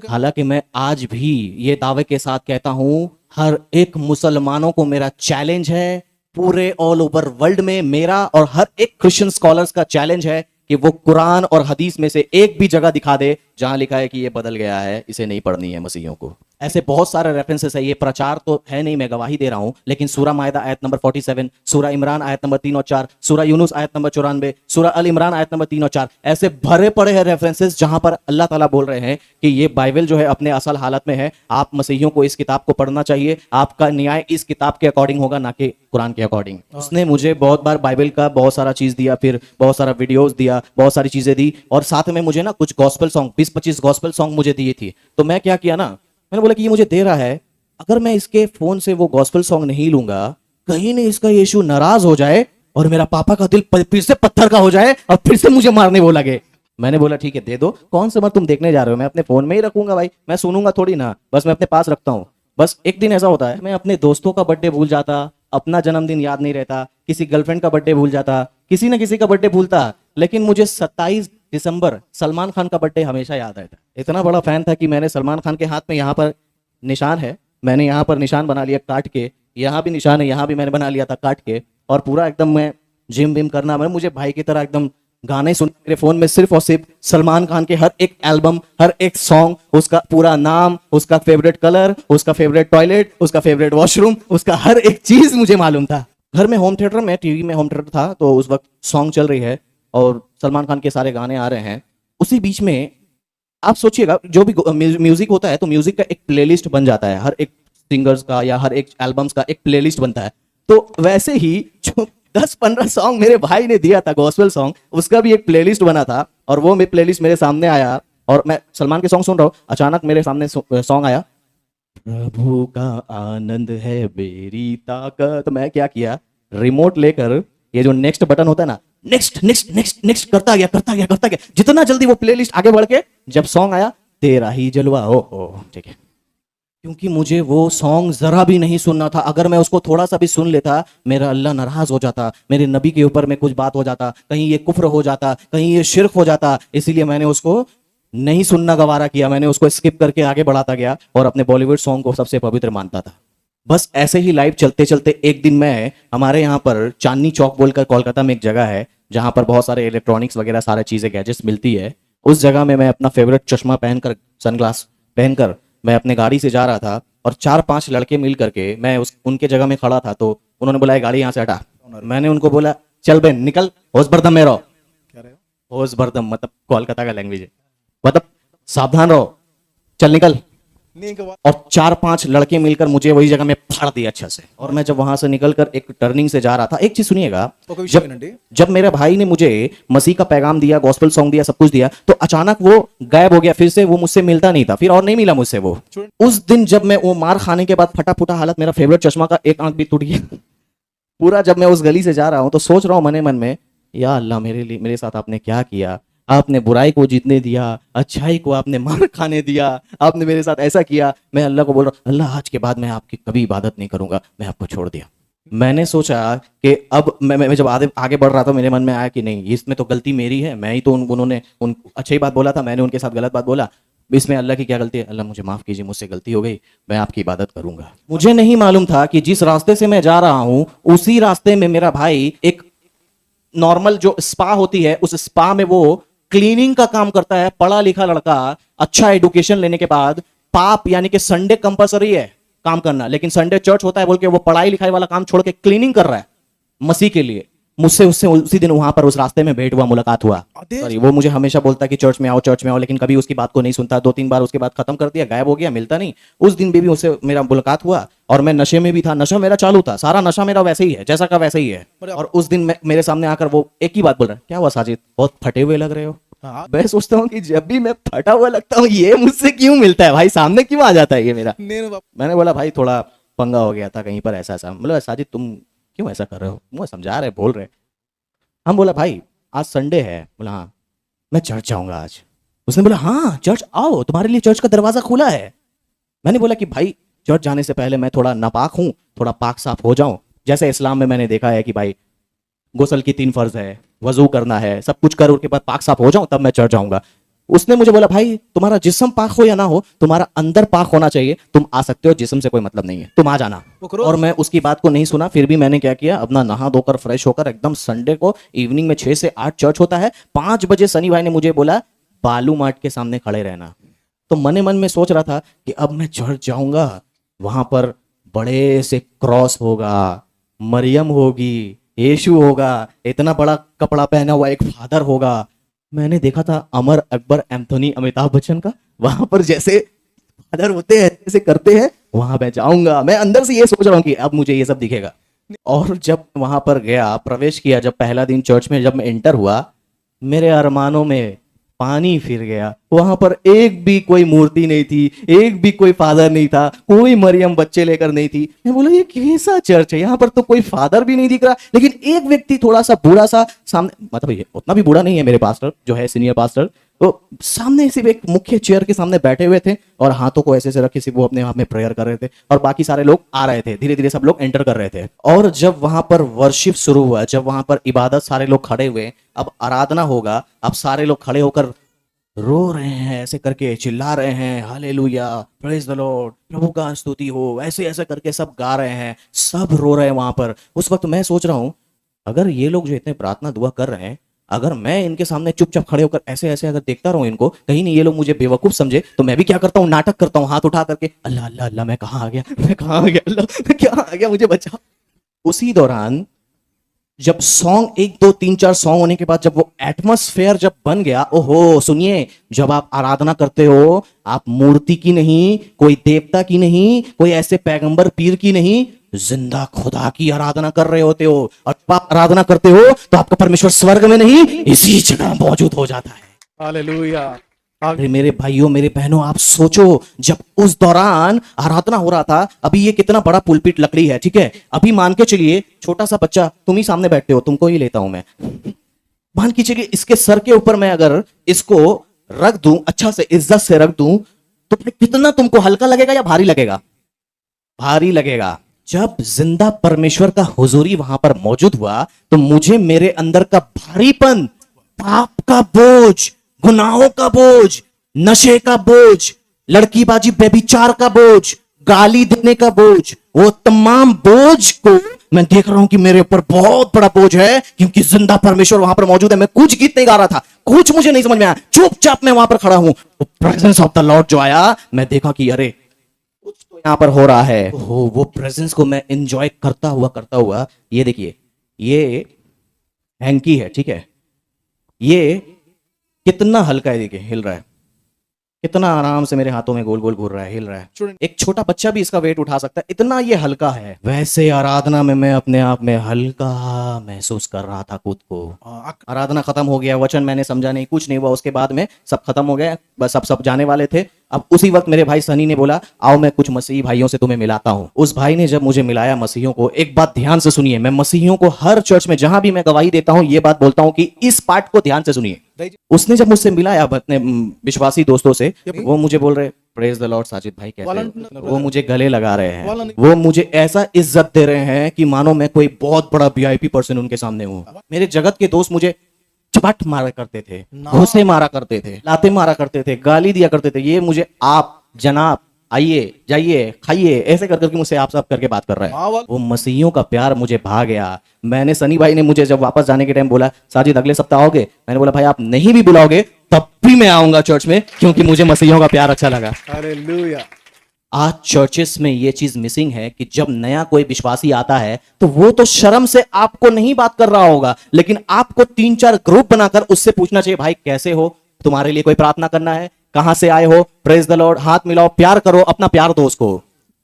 हालांकि मैं आज भी ये दावे के साथ कहता हूं, हर एक मुसलमानों को मेरा चैलेंज है, पूरे ऑल ओवर वर्ल्ड में मेरा और हर एक क्रिश्चियन स्कॉलर्स का चैलेंज है कि वो कुरान और हदीस में से एक भी जगह दिखा दे जहां लिखा है कि ये बदल गया है, इसे नहीं पढ़नी है मसीहियों को। ऐसे बहुत सारे रेफरेंसेस है, ये प्रचार तो है नहीं, मैं गवाही दे रहा हूं, लेकिन सूरा मायदा आयत नंबर 47, सूरा इमरान आयत नंबर 3 और 4, सूरा यूनुस आयत नंबर 94, सूरा अल इमरान आयत नंबर 3 और 4, ऐसे भरे पड़े हैं रेफरेंसेस जहां पर अल्लाह ताला बोल रहे हैं कि ये बाइबल जो है अपने असल हालत में है, आप मसीहियों को इस किताब को पढ़ना चाहिए, आपका न्याय इस किताब के अकॉर्डिंग होगा, ना कि कुरान के अकॉर्डिंग। उसने मुझे बहुत बार बाइबल का बहुत सारा चीज दिया, फिर बहुत सारा वीडियोस दिया, बहुत सारी चीजें दी, और साथ में मुझे ना कुछ गॉस्पेल सॉन्ग 20-25 गॉस्पेल सॉन्ग मुझे दिए थी। तो मैं क्या किया ना, मैंने बोला कि ये मुझे दे रहा है, अगर मैं इसके फोन से वो गॉस्पेल सॉन्ग नहीं लूंगा, कहीं नहीं इसका यीशु नाराज हो जाए और मेरा पापा का दिल फिर से पत्थर का हो जाए और फिर से मुझे मारने वो लगे। मैंने बोला ठीक है दे दो, कौन सा मत तुम देखने जा रहे हो, मैं अपने फोन में ही रखूंगा भाई, मैं सुनूंगा थोड़ी ना, बस मैं अपने पास रखता हूँ। बस एक दिन ऐसा होता है, मैं अपने दोस्तों का बर्थडे भूल जाता, अपना जन्मदिन याद नहीं रहता, किसी गर्लफ्रेंड का बर्थडे भूल जाता, किसी ना किसी का बर्थडे भूलता, लेकिन मुझे 27 दिसंबर सलमान खान का बर्थडे हमेशा याद रहता। इतना बड़ा फैन था कि मैंने सलमान खान के हाथ में यहाँ पर निशान है, मैंने यहाँ पर निशान बना लिया काट के, यहाँ भी निशान है, यहाँ भी मैंने बना लिया था काट के, और पूरा एकदम मैं जिम विम करना, मैं मुझे भाई की तरह एकदम गाने सुन, मेरे फोन में सिर्फ और सिर्फ सलमान खान के हर एक एल्बम, हर एक सॉन्ग, उसका पूरा नाम, उसका फेवरेट कलर, उसका फेवरेट टॉयलेट, उसका फेवरेट वॉशरूम, उसका हर एक चीज मुझे मालूम था। घर में होम थिएटर में, टीवी में होम थिएटर था, तो उस वक्त सॉन्ग चल रही है और सलमान खान के सारे गाने आ रहे हैं। उसी बीच में आप सोचिएगा, जो भी म्यूजिक होता है तो म्यूजिक का एक प्लेलिस्ट बन जाता है, हर एक सिंगर्स का या हर एक एल्बम्स का एक प्लेलिस्ट बनता है। तो वैसे ही जो 10-15 सॉन्ग मेरे भाई ने दिया था गॉस्पेल सॉन्ग, उसका भी एक प्लेलिस्ट बना था, और वो प्लेलिस्ट मेरे सामने आया और मैं सलमान के सॉन्ग सुन रहा हूँ, अचानक मेरे सामने सॉन्ग आया, प्रभु का आनंद है मेरी ताकत। तो मैं क्या किया, रिमोट लेकर ये जो नेक्स्ट बटन होता है ना, नेक्स्ट नेक्स्ट नेक्स्ट नेक्स्ट करता गया, जितना जल्दी वो प्लेलिस्ट आगे बढ़ के जब सॉन्ग आया तेरा ही जलवा, हो ठीक है, क्योंकि मुझे वो सॉन्ग जरा भी नहीं सुनना था। अगर मैं उसको थोड़ा सा भी सुन लेता, मेरा अल्लाह नाराज हो जाता, मेरे नबी के ऊपर में कुछ बात हो जाता, कहीं ये कुफ्र हो जाता, कहीं ये शिर्क हो जाता, इसीलिए मैंने उसको नहीं सुनना गवारा किया, मैंने उसको स्किप करके आगे बढ़ाता गया और अपने बॉलीवुड सॉन्ग को सबसे पवित्र मानता था। बस ऐसे ही लाइव चलते चलते एक दिन मैं, हमारे यहाँ पर चांदनी चौक बोलकर कोलकाता में एक जगह है जहां पर बहुत सारे इलेक्ट्रॉनिक्स वगैरह सारे चीजें गैजेट्स मिलती है, उस जगह में मैं अपना फेवरेट चश्मा पहनकर, सनग्लास पहनकर मैं अपने गाड़ी से जा रहा था, और 4-5 लड़के मिल करके, मैं उनके जगह में खड़ा था, तो उन्होंने बोला गाड़ी यहाँ से हटा। मैंने उनको बोला चल बहन निकल, होश बर्दम में रहो। होश बर्दम मतलब कोलकाता का लैंग्वेज है। मतलब सावधान रहो, चल निकल। నేను ఇంకా और 4-5 लड़के मिलकर मुझे वही जगह में फाड़ दिया अच्छे से। और मैं जब वहां से निकलकर एक टर्निंग से जा रहा था, एक चीज सुनिएगा, ఒక విషయం जब వినండి. जब मेरे भाई ने मुझे मसीह का पैगाम दिया, गॉस्पेल सॉन्ग दिया, सब कुछ दिया, तो अचानक वो गायब हो गया, फिर से वो मुझसे मिलता नहीं था, फिर और नहीं मिला मुझसे वो। उस दिन जब मैं वो मार खाने के बाद फटा फुटा हालत, मेरा फेवरेट चश्मा का एक आंख भी टूट गया पूरा। जब मैं उस गली से जा रहा हूं तो सोच रहा हूं मने मन में, या अल्लाह मेरे लिए, मेरे साथ आपने क्या किया? आपने बुराई को जीतने दिया, अच्छाई को आपने मार खाने दिया, आपने मेरे साथ ऐसा किया। मैं अल्लाह को बोल रहा हूं, अल्लाह आज के बाद मैं आपकी कभी इबादत नहीं करूंगा, मैं आपको छोड़ दिया। मैंने सोचा कि अब मैं जब आगे बढ़ रहा था, मेरे मन में आया कि नहीं, इसमें तो गलती मेरी है, मैं ही तो उन्होंने अच्छी बात बोला था, मैंने उनके साथ गलत बात बोला, इसमें अल्लाह की क्या गलती है? अल्लाह मुझे माफ कीजिए, मुझसे गलती हो गई, मैं आपकी इबादत करूंगा। मुझे नहीं मालूम था कि जिस रास्ते से मैं जा रहा हूं उसी रास्ते में मेरा भाई एक नॉर्मल जो स्पा होती है, उस स्पा में वो क्लीनिंग का काम करता है। पढ़ा लिखा लड़का, अच्छा एजुकेशन लेने के बाद, पाप यानी कि संडे कंपलसरी है काम करना, लेकिन संडे चर्च होता है बोल के वो पढ़ाई लिखाई वाला काम छोड़ के क्लीनिंग कर रहा है मसीह के लिए। मुझसे उससे उसी दिन वहां पर उस रास्ते में भेंट हुआ, मुलाकात हुआ। सॉरी, वो मुझे हमेशा बोलता है कि चर्च में आओ, लेकिन कभी उसकी बात को नहीं सुनता। 2-3 बार उसके बाद खत्म कर दिया, गायब हो गया, मिलता नहीं। उस दिन भी उससे मेरा मुलाकात हुआ और मैं नशे में भी था, नशा मेरा चालू था, सारा नशा मेरा वैसे ही है, जैसा का वैसे ही है। और उस दिन मेरे सामने आकर वो एक ही बात बोल रहा है, क्या हुआ साजिद, बहुत फटे हुए लग रहे हो। हाँ. मैं सोचता हूँ कि जब भी मैं फटा हुआ लगता हूँ ये मुझसे क्यों मिलता है भाई, सामने क्यों आ जाता है ये मेरा। నేను मैंने बोला भाई थोड़ा पंगा हो गया था कहीं पर, ऐसा ऐसा। बोला साजिद तुम क्यों ऐसा कर रहे हो, मुझे समझा रहे, बोल रहे। हम बोला भाई आज संडे है। बोला हाँ, मैं चर्च जाऊंगा आज। उसने बोला हाँ चर्च आओ, तुम्हारे लिए चर्च का दरवाजा खुला है। मैंने बोला कि भाई चर्च जाने से पहले मैं थोड़ा नापाक हूं, थोड़ा पाक साफ हो जाऊं। जैसे इस्लाम में मैंने देखा है कि भाई गुस्ल की 3 फर्ज है, वजू करना है, सब कुछ कर, उसके बाद पाक साफ हो जाऊं तब मैं चर्च जाऊंगा। उसने मुझे बोला भाई तुम्हारा जिस्म पाक हो या ना हो, तुम्हारा अंदर पाक होना चाहिए, तुम आ सकते हो, जिस्म से कोई मतलब नहीं है, तुम आ जाना। और मैं उसकी बात को नहीं सुना, फिर भी मैंने क्या किया, अपना नहा धोकर फ्रेश होकर एकदम संडे को इवनिंग में 6 से 8 चर्च होता है, 5 बजे सनी भाई ने मुझे बोला बालू मार्ट के सामने खड़े रहना। तो मने मन में सोच रहा था कि अब मैं चर्च जाऊंगा, वहां पर बड़े से क्रॉस होगा, मरियम होगी, यीशु होगा, इतना बड़ा कपड़ा पहना हुआ एक फादर होगा। मैंने देखा था अमर अकबर एंथोनी अमिताभ बच्चन का, वहां पर जैसे फादर होते हैं जैसे करते हैं, वहां मैं जाऊंगा। मैं अंदर से ये सोच रहा हूँ कि अब मुझे ये सब दिखेगा। और जब वहां पर गया, प्रवेश किया, जब पहला दिन चर्च में जब मैं एंटर हुआ, मेरे अरमानों में पानी फिर गया। वहां पर एक भी कोई मूर्ति नहीं थी, एक भी कोई फादर नहीं था, कोई मरियम बच्चे लेकर नहीं थी। मैं बोला ये कैसा चर्च है, यहाँ पर तो कोई फादर भी नहीं दिख रहा, लेकिन एक व्यक्ति थोड़ा सा बूढ़ा सा सामने, मतलब ये उतना भी बूढ़ा नहीं है, मेरे पास्टर जो है सीनियर पास्टर, तो सामने सिर्फ एक मुख्य चेयर के सामने बैठे हुए थे और हाथों को ऐसे ऐसे रखे, सिर्फ वो अपने आप में प्रेयर कर रहे थे, और बाकी सारे लोग आ रहे थे, धीरे धीरे सब लोग एंटर कर रहे थे। और जब वहां पर वर्शिप शुरू हुआ, जब वहां पर इबादत, सारे लोग खड़े हुए, अब आराधना होगा, अब सारे लोग खड़े होकर रो रहे हैं, ऐसे करके चिल्ला रहे हैं, हालेलुया, प्रेज द लॉर्ड, प्रभु का स्तुति हो, ऐसे ऐसे करके सब गा रहे हैं, सब रो रहे हैं वहां पर। उस वक्त मैं सोच रहा हूं, अगर ये लोग जो इतने प्रार्थना दुआ कर रहे हैं, अगर मैं इनके सामने चुपचाप खड़े होकर ऐसे ऐसे अगर देखता रहूं इनको, कहीं नहीं ये लोग मुझे बेवकूफ समझे, तो मैं भी क्या करता हूँ, नाटक करता हूँ, हाथ उठा करके अल्लाह अल्लाह अल्लाह, मैं कहाँ आ गया, मैं कहाँ आ गया, अल्लाह मैं क्या आ गया, मुझे बचा। उसी दौरान जब सॉन्ग 1 2 3 4 सॉन्ग होने के बाद जब वो एटमॉस्फेयर जब बन गया, ओहो सुनिए, जब आप आराधना करते हो, आप मूर्ति की नहीं, कोई देवता की नहीं, कोई ऐसे पैगंबर पीर की नहीं, जिंदा खुदा की आराधना कर रहे होते हो। और जब आप आराधना करते हो तो आपका परमेश्वर स्वर्ग में नहीं, इसी जगह मौजूद हो जाता है। हालेलुया. अरे मेरे भाइयों, मेरे बहनों, आप सोचो, जब उस दौरान आराधना हो रहा था, अभी ये कितना बड़ा पुलपिट लकड़ी है, ठीक है, अभी मान के चलिए छोटा सा बच्चा, तुम ही सामने बैठते हो, तुमको ही लेता हूं मैं, मान के चलिए इसके सर के ऊपर मैं अगर इसको रख दूं, अच्छा से इज्जत से रख दूं, तो फिर कितना तुमको हल्का लगेगा या भारी लगेगा? भारी लगेगा। जब जिंदा परमेश्वर का हुजूरी वहां पर मौजूद हुआ, तो मुझे मेरे अंदर का भारीपन, पाप का बोझ, गुनाहों का बोझ, नशे का बोझ, लड़कीबाजी बेबिचार का बोझ, गाली देने का बोझ, वो तमाम बोझ को मैं देख रहा हूं कि मेरे ऊपर बहुत बड़ा बोझ है, क्योंकि जिंदा परमेश्वर वहां पर मौजूद है। मैं कुछ गीत नहीं गा रहा था, कुछ मुझे नहीं समझ में आया, चुपचाप मैं वहां पर खड़ा हूं। प्रेजेंस ऑफ द लॉर्ड जो आया, मैं देखा कि अरे कुछ तो यहां पर हो रहा है। वो प्रेजेंस को मैं एंजॉय करता हुआ, ये देखिए, ये हैंकी है, ठीक है, ये कितना हल्का है, देखिए हिल रहा है, कितना आराम से मेरे हाथों में गोल गोल घूर रहा है, हिल रहा है। చూడండి एक छोटा बच्चा भी इसका वेट उठा सकता है, इतना ये हल्का है। वैसे आराधना में मैं अपने आप में हल्का महसूस कर रहा था खुद को। आराधना खत्म हो गया, वचन मैंने समझा नहीं, कुछ नहीं हुआ। उसके बाद में सब खत्म हो गया, बस अब सब जाने वाले थे। अब उसी वक्त मेरे भाई सनी ने बोला, आओ मैं कुछ मसीही भाइयों से तुम्हें मिलाता हूं। उस भाई ने जब मुझे मिलाया मसीहियों को, एक बात ध्यान से सुनिए, मैं मसीहियों को हर चर्च में जहां भी मैं गवाही देता हूं ये बात बोलता हूं कि इस पार्ट को ध्यान से सुनिए। దయచేసి उसने जब मुझसे मिलाया अपने विश्वासी दोस्तों से, वो मुझे बोल रहे, प्रेज द लॉर्ड साजिद भाई कैसे हो? वो मुझे गले लगा रहे हैं, वो मुझे ऐसा इज्जत दे रहे हैं कि मानो मैं कोई बहुत बड़ा वीआईपी पर्सन उनके सामने हूँ। मेरे जगत के दोस्त मुझे चपट मारा करते थे, घूंसे मारा करते थे, लाते मारा करते थे, गाली दिया करते थे। ये मुझे आप जनाब, आइए जाइए खाइए ऐसे कर करके मुझसे आप सब करके बात कर रहा है। మా వాళ్ళు वो मसीहियों का प्यार मुझे भा गया। मैंने सनी भाई ने मुझे जब वापस जाने के टाइम बोला, साजिद अगले सप्ताह आओगे? मैंने बोला भाई आप नहीं भी बुलाओगे तब भी मैं आऊंगा चर्च में, क्योंकि मुझे मसीहियों का प्यार अच्छा लगा। హల్లెలూయా आज चर्चेस में ये चीज मिसिंग है कि जब नया कोई विश्वासी आता है तो वो तो शर्म से आपको नहीं बात कर रहा होगा, लेकिन आपको 3-4 ग्रुप बनाकर उससे पूछना चाहिए, भाई कैसे हो, तुम्हारे लिए कोई प्रार्थना करना है, कहां से आए हो, प्रेज द लॉर्ड, हाथ मिलाओ, प्यार करो, अपना प्यार दो उसको।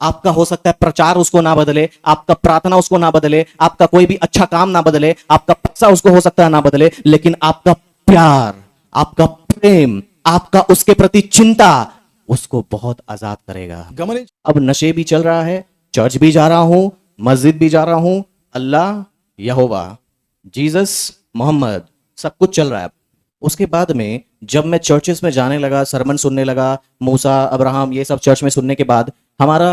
आपका हो सकता है प्रचार उसको ना बदले, आपका प्रार्थना उसको ना बदले, आपका कोई भी अच्छा काम ना बदले, आपका पैसा उसको हो सकता है ना बदले, लेकिन आपका प्यार, आपका प्रेम, आपका उसके प्रति चिंता उसको बहुत आजाद करेगा। గమనించు अब नशे भी चल रहा है, चर्च भी जा रहा हूं, मस्जिद भी जा रहा हूं, अल्लाह, यहोवा, जीसस, मोहम्मद, सब कुछ चल रहा है। उसके बाद में जब मैं चर्चेस में जाने लगा, सरमन सुनने लगा, मूसा, अब्राहम, ये सब चर्च में सुनने के बाद हमारा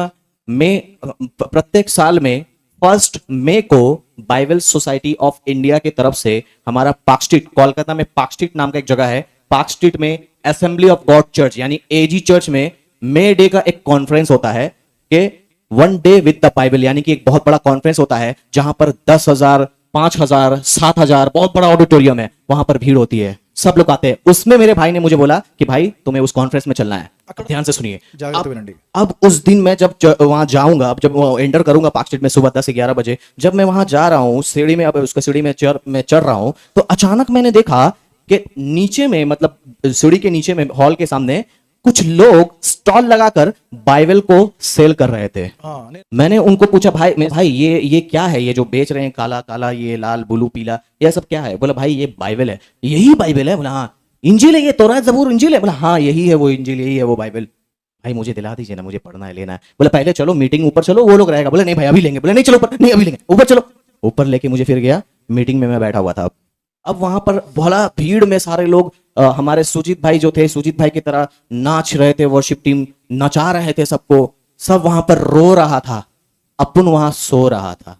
प्रत्येक साल में 1 मई को बाइबल सोसाइटी ऑफ इंडिया की तरफ से हमारा पार्क स्ट्रीट, कोलकाता में पार्क स्ट्रीट नाम का एक जगह है, पार्क स्ट्रीट में असेंबली ऑफ गॉड चर्च यानी एजी चर्च में मे डे का एक कॉन्फ्रेंस होता है कि 1 डे विद द बाइबल, यानी कि एक बहुत बड़ा कॉन्फ्रेंस होता है जहां पर 10,000, 5,000, 7,000, बहुत बड़ा ऑडिटोरियम है, वहां पर भीड़ होती है, सब लोग आते हैं। उसमें मेरे भाई ने मुझे बोला कि भाई तुम्हें उस कॉन्फ्रेंस में चलना है। अब ध्यान से सुनिए, జాగ్రత్త వినండి अब उस दिन मैं जब वहां जाऊंगा, अब जब एंटर करूंगा पार्क स्ट्रीट में सुबह 10 से 11 बजे, जब मैं वहां जा रहा हूं सीढ़ी में, अब उसका सीढ़ी में चढ़ रहा हूं, तो अचानक मैंने देखा कि नीचे में, मतलब सीढ़ी के नीचे में हॉल के सामने कुछ लोग स्टॉल लगाकर बाइबल को सेल कर रहे थे। मैंने उनको पूछा, भाई ये क्या है, ये जो बेच रहे हैं काला काला, ये लाल ब्लू पीला, ये सब क्या है? बोला भाई ये बाइबल है। यही बाइबल है? बोला हाँ। इंजील है ये, तौरात ज़बूर इंजील है? बोला हाँ यही है वो इंजील, यही है वो बाइबल। भाई मुझे दिला दीजिए ना, मुझे पढ़ना है, लेना है। बोला पहले चलो मीटिंग ऊपर चलो, वो लोग रहेगा। बोला नहीं भाई अभी लेंगे। बोला नहीं चलो ऊपर, नहीं अभी लेंगे, ऊपर चलो। ऊपर लेके मुझे फिर गया, मीटिंग में मैं बैठा हुआ था। अब वहां पर भला भीड़ में सारे लोग हमारे सुजीत भाई जो थे, सुजीत भाई की तरह नाच रहे थे, वर्शिप टीम नचा रहे थे सबको, सब वहां पर रो रहा था, अपन वहां सो रहा था।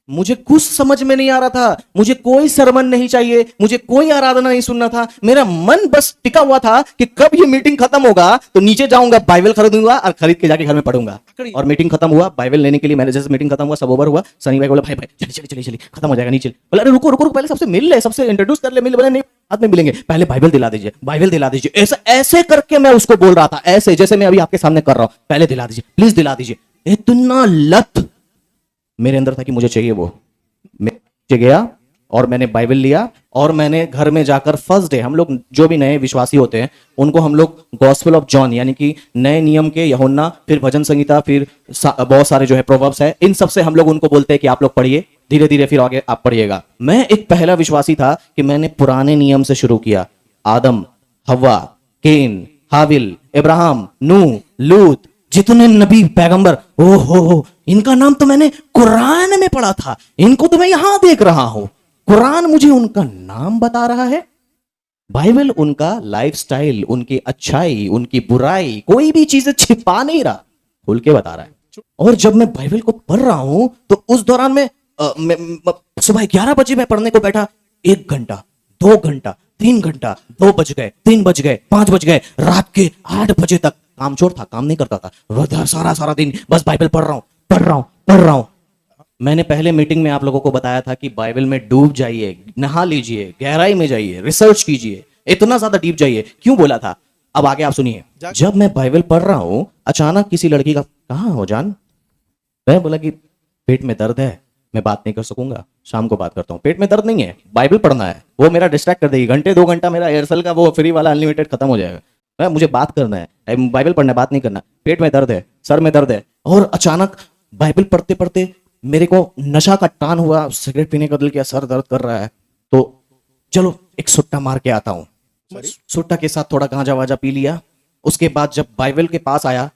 मुझे कुछ समझ में नहीं आ रहा था, मुझे कोई सरमन नहीं चाहिए, मुझे कोई आराधना नहीं सुनना था, मेरा मन बस टिका हुआ था कि कब ये मीटिंग खत्म होगा तो नीचे जाऊंगा, बाइबल खरीदूंगा और खरीद के जाके घर में पढ़ूंगा। और मीटिंग खत्म हुआ, बाइबल लेने के लिए मैंने जैसे मीटिंग खत्म हुआ, सब ओवर हुआ, सनी भाई बोला भाई चलिए खत्म हो जाएगा नीचे। बोला अरे रुको रुको रुको, पहले सबसे मिल ले, सबसे इंट्रोड्यूस कर ले। मिल, बोला नहीं बाद में मिलेंगे, पहले बाइबल दिला दीजिए, बाइबल दिला दीजिए। ऐसा ऐसे करके मैं उसको बोल रहा था, ऐसे जैसे मैं अभी आपके सामने कर रहा हूं, पहले दिला दीजिए, प्लीज दिला दीजिए। इतना लत मेरे अंदर था कि मुझे चाहिए वो। मैं गया और मैंने बाइबल लिया और मैंने घर में जाकर फर्स्ट डे, हम लोग जो भी नए विश्वासी होते हैं उनको हम लोग गॉस्पेल ऑफ जॉन यानी कि नए नियम के यूहन्ना, फिर भजन संहिता, फिर बहुत सारे जो है प्रोवर्ब्स है, इन सब से हम लोग उनको बोलते हैं कि आप लोग पढ़िए, धीरे धीरे फिर आगे आप पढ़िएगा। मैं एक पहला विश्वासी था कि मैंने पुराने नियम से शुरू किया, आदम, हव्वा, केन, हाबिल, इब्राहिम, नूह, लूत, जितने नबी पैगंबर, ओहो इनका नाम तो मैंने कुरान में पढ़ा था, इनको तो मैं यहां देख रहा हूं, कुरान मुझे उनका नाम बता रहा है, बाइबल उनका लाइफस्टाइल, उनकी अच्छाई, उनकी बुराई, कोई भी चीजें छिपा नहीं रहा, खुल के बता रहा है। और जब मैं बाइबल को पढ़ रहा हूं तो उस दौरान में सुबह 11 बजे मैं पढ़ने को बैठा, 1 घंटा, 2 घंटा, 3 घंटा, 2 बज गए, 3 बज गए, 5 बज गए, रात के 8 बजे तक। कामचोर था, काम नहीं करता था, सारा दिन बस बाइबल पढ़ रहा हूं। मैंने पहले मीटिंग में आप लोगों को बताया था कि बाइबल में डूब जाइए, नहा लीजिए, गहराई में जाइए, रिसर्च कीजिए, इतना ज्यादा डीप जाइए। क्यों बोला था अब आगे आप सुनिए। जब मैं बाइबल पढ़ रहा हूं, अचानक किसी लड़की का, कहां हो जान? मैं बोला कि पेट में दर्द है, मैं बात नहीं कर सकूंगा, शाम को बात करता हूं। पेट में दर्द नहीं है, बाइबल पढ़ना है, वो मेरा डिस्ट्रैक्ट कर देगी। घंटे 2 घंटा मेरा एयरसेल का वो फ्री वाला अनलिमिटेड खत्म हो जाएगा। मुझे बात करना है, बाइबल पढ़ना है, बात नहीं करना। पेट में दर्द है, सर में दर्द है, और अचानक बाइबल पढ़ते पढ़ते मेरे को नशा का टान हुआ, सिगरेट पीने का दिल किया, सर दर्द कर रहा है, तो चलो एक सुट्टा मार के आता हूं। सुट्टा के साथ थोड़ा गांजा वाजा पी लिया। उसके बाद जब बाइबल के पास आया,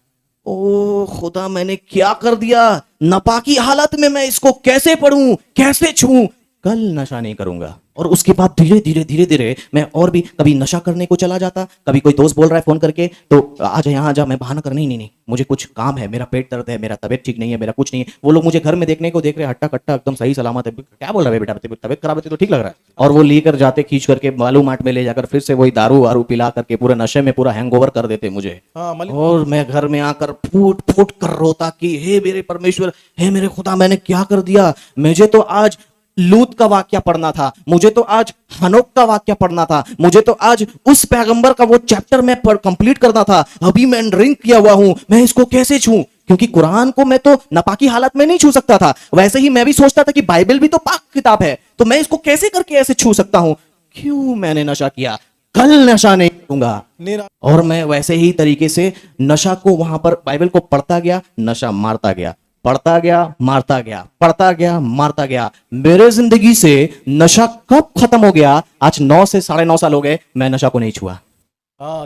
ओ खुदा मैंने क्या कर दिया, नापाकी हालत में मैं इसको कैसे पढ़ूं, कैसे छूं, कल नशा नहीं करूंगा। और उसके बाद धीरे धीरे धीरे धीरे मैं और भी कभी नशा करने को चला जाता। कभी कोई दोस्त बोल रहा है फोन करके, तो आज यहाँ जा, मैं बहाना कर, नहीं नहीं नहीं मुझे कुछ काम है, मेरा पेट दर्द है, मेरा तबीयत ठीक नहीं है, मेरा कुछ नहीं है। वो लोग मुझे घर में देखने को देख रहे, हट्टा कट्टा एकदम सही सलामत है, क्या बोल रहा है बेटा, तबीयत खराब है तो ठीक लग रहा है। और वो लेकर जाते, खींच करके बालू मार्ट में ले जाकर फिर से वही दारू वारू पिला करके पूरे नशे में पूरा हैंगओवर कर देते मुझे। हाँ, मलिक और मैं घर में आकर फूट फूट कर रोता कि हे मेरे परमेश्वर, हे मेरे खुदा, मैंने क्या कर दिया। मुझे तो आज लूत का वाक्य पढ़ना था, मुझे तो आज हनोक का वाक्य पढ़ना था, मुझे तो आज उस पैगंबर का वो चैप्टर में कंप्लीट करना था। अभी मैं ड्रिंक किया हुआ हूं, मैं इसको कैसे छूं? क्योंकि कुरान को मैं तो नापाकी हालत में नहीं छू सकता था। वैसे ही मैं भी सोचता था कि बाइबल भी तो पाक किताब है, तो मैं इसको कैसे करके ऐसे छू सकता हूं। क्यों मैंने नशा किया, कल नशा नहीं करूंगा। नेरा और मैं वैसे ही तरीके से नशा को वहां पर बाइबल को पढ़ता गया, नशा मारता गया, पढ़ता गया, मारता गया, पढ़ता गया, मारता गया। मेरे जिंदगी से नशा कब खत्म हो गया? आज 9 से 9.5 साल हो गए, मैं नशा को नहीं छुआ।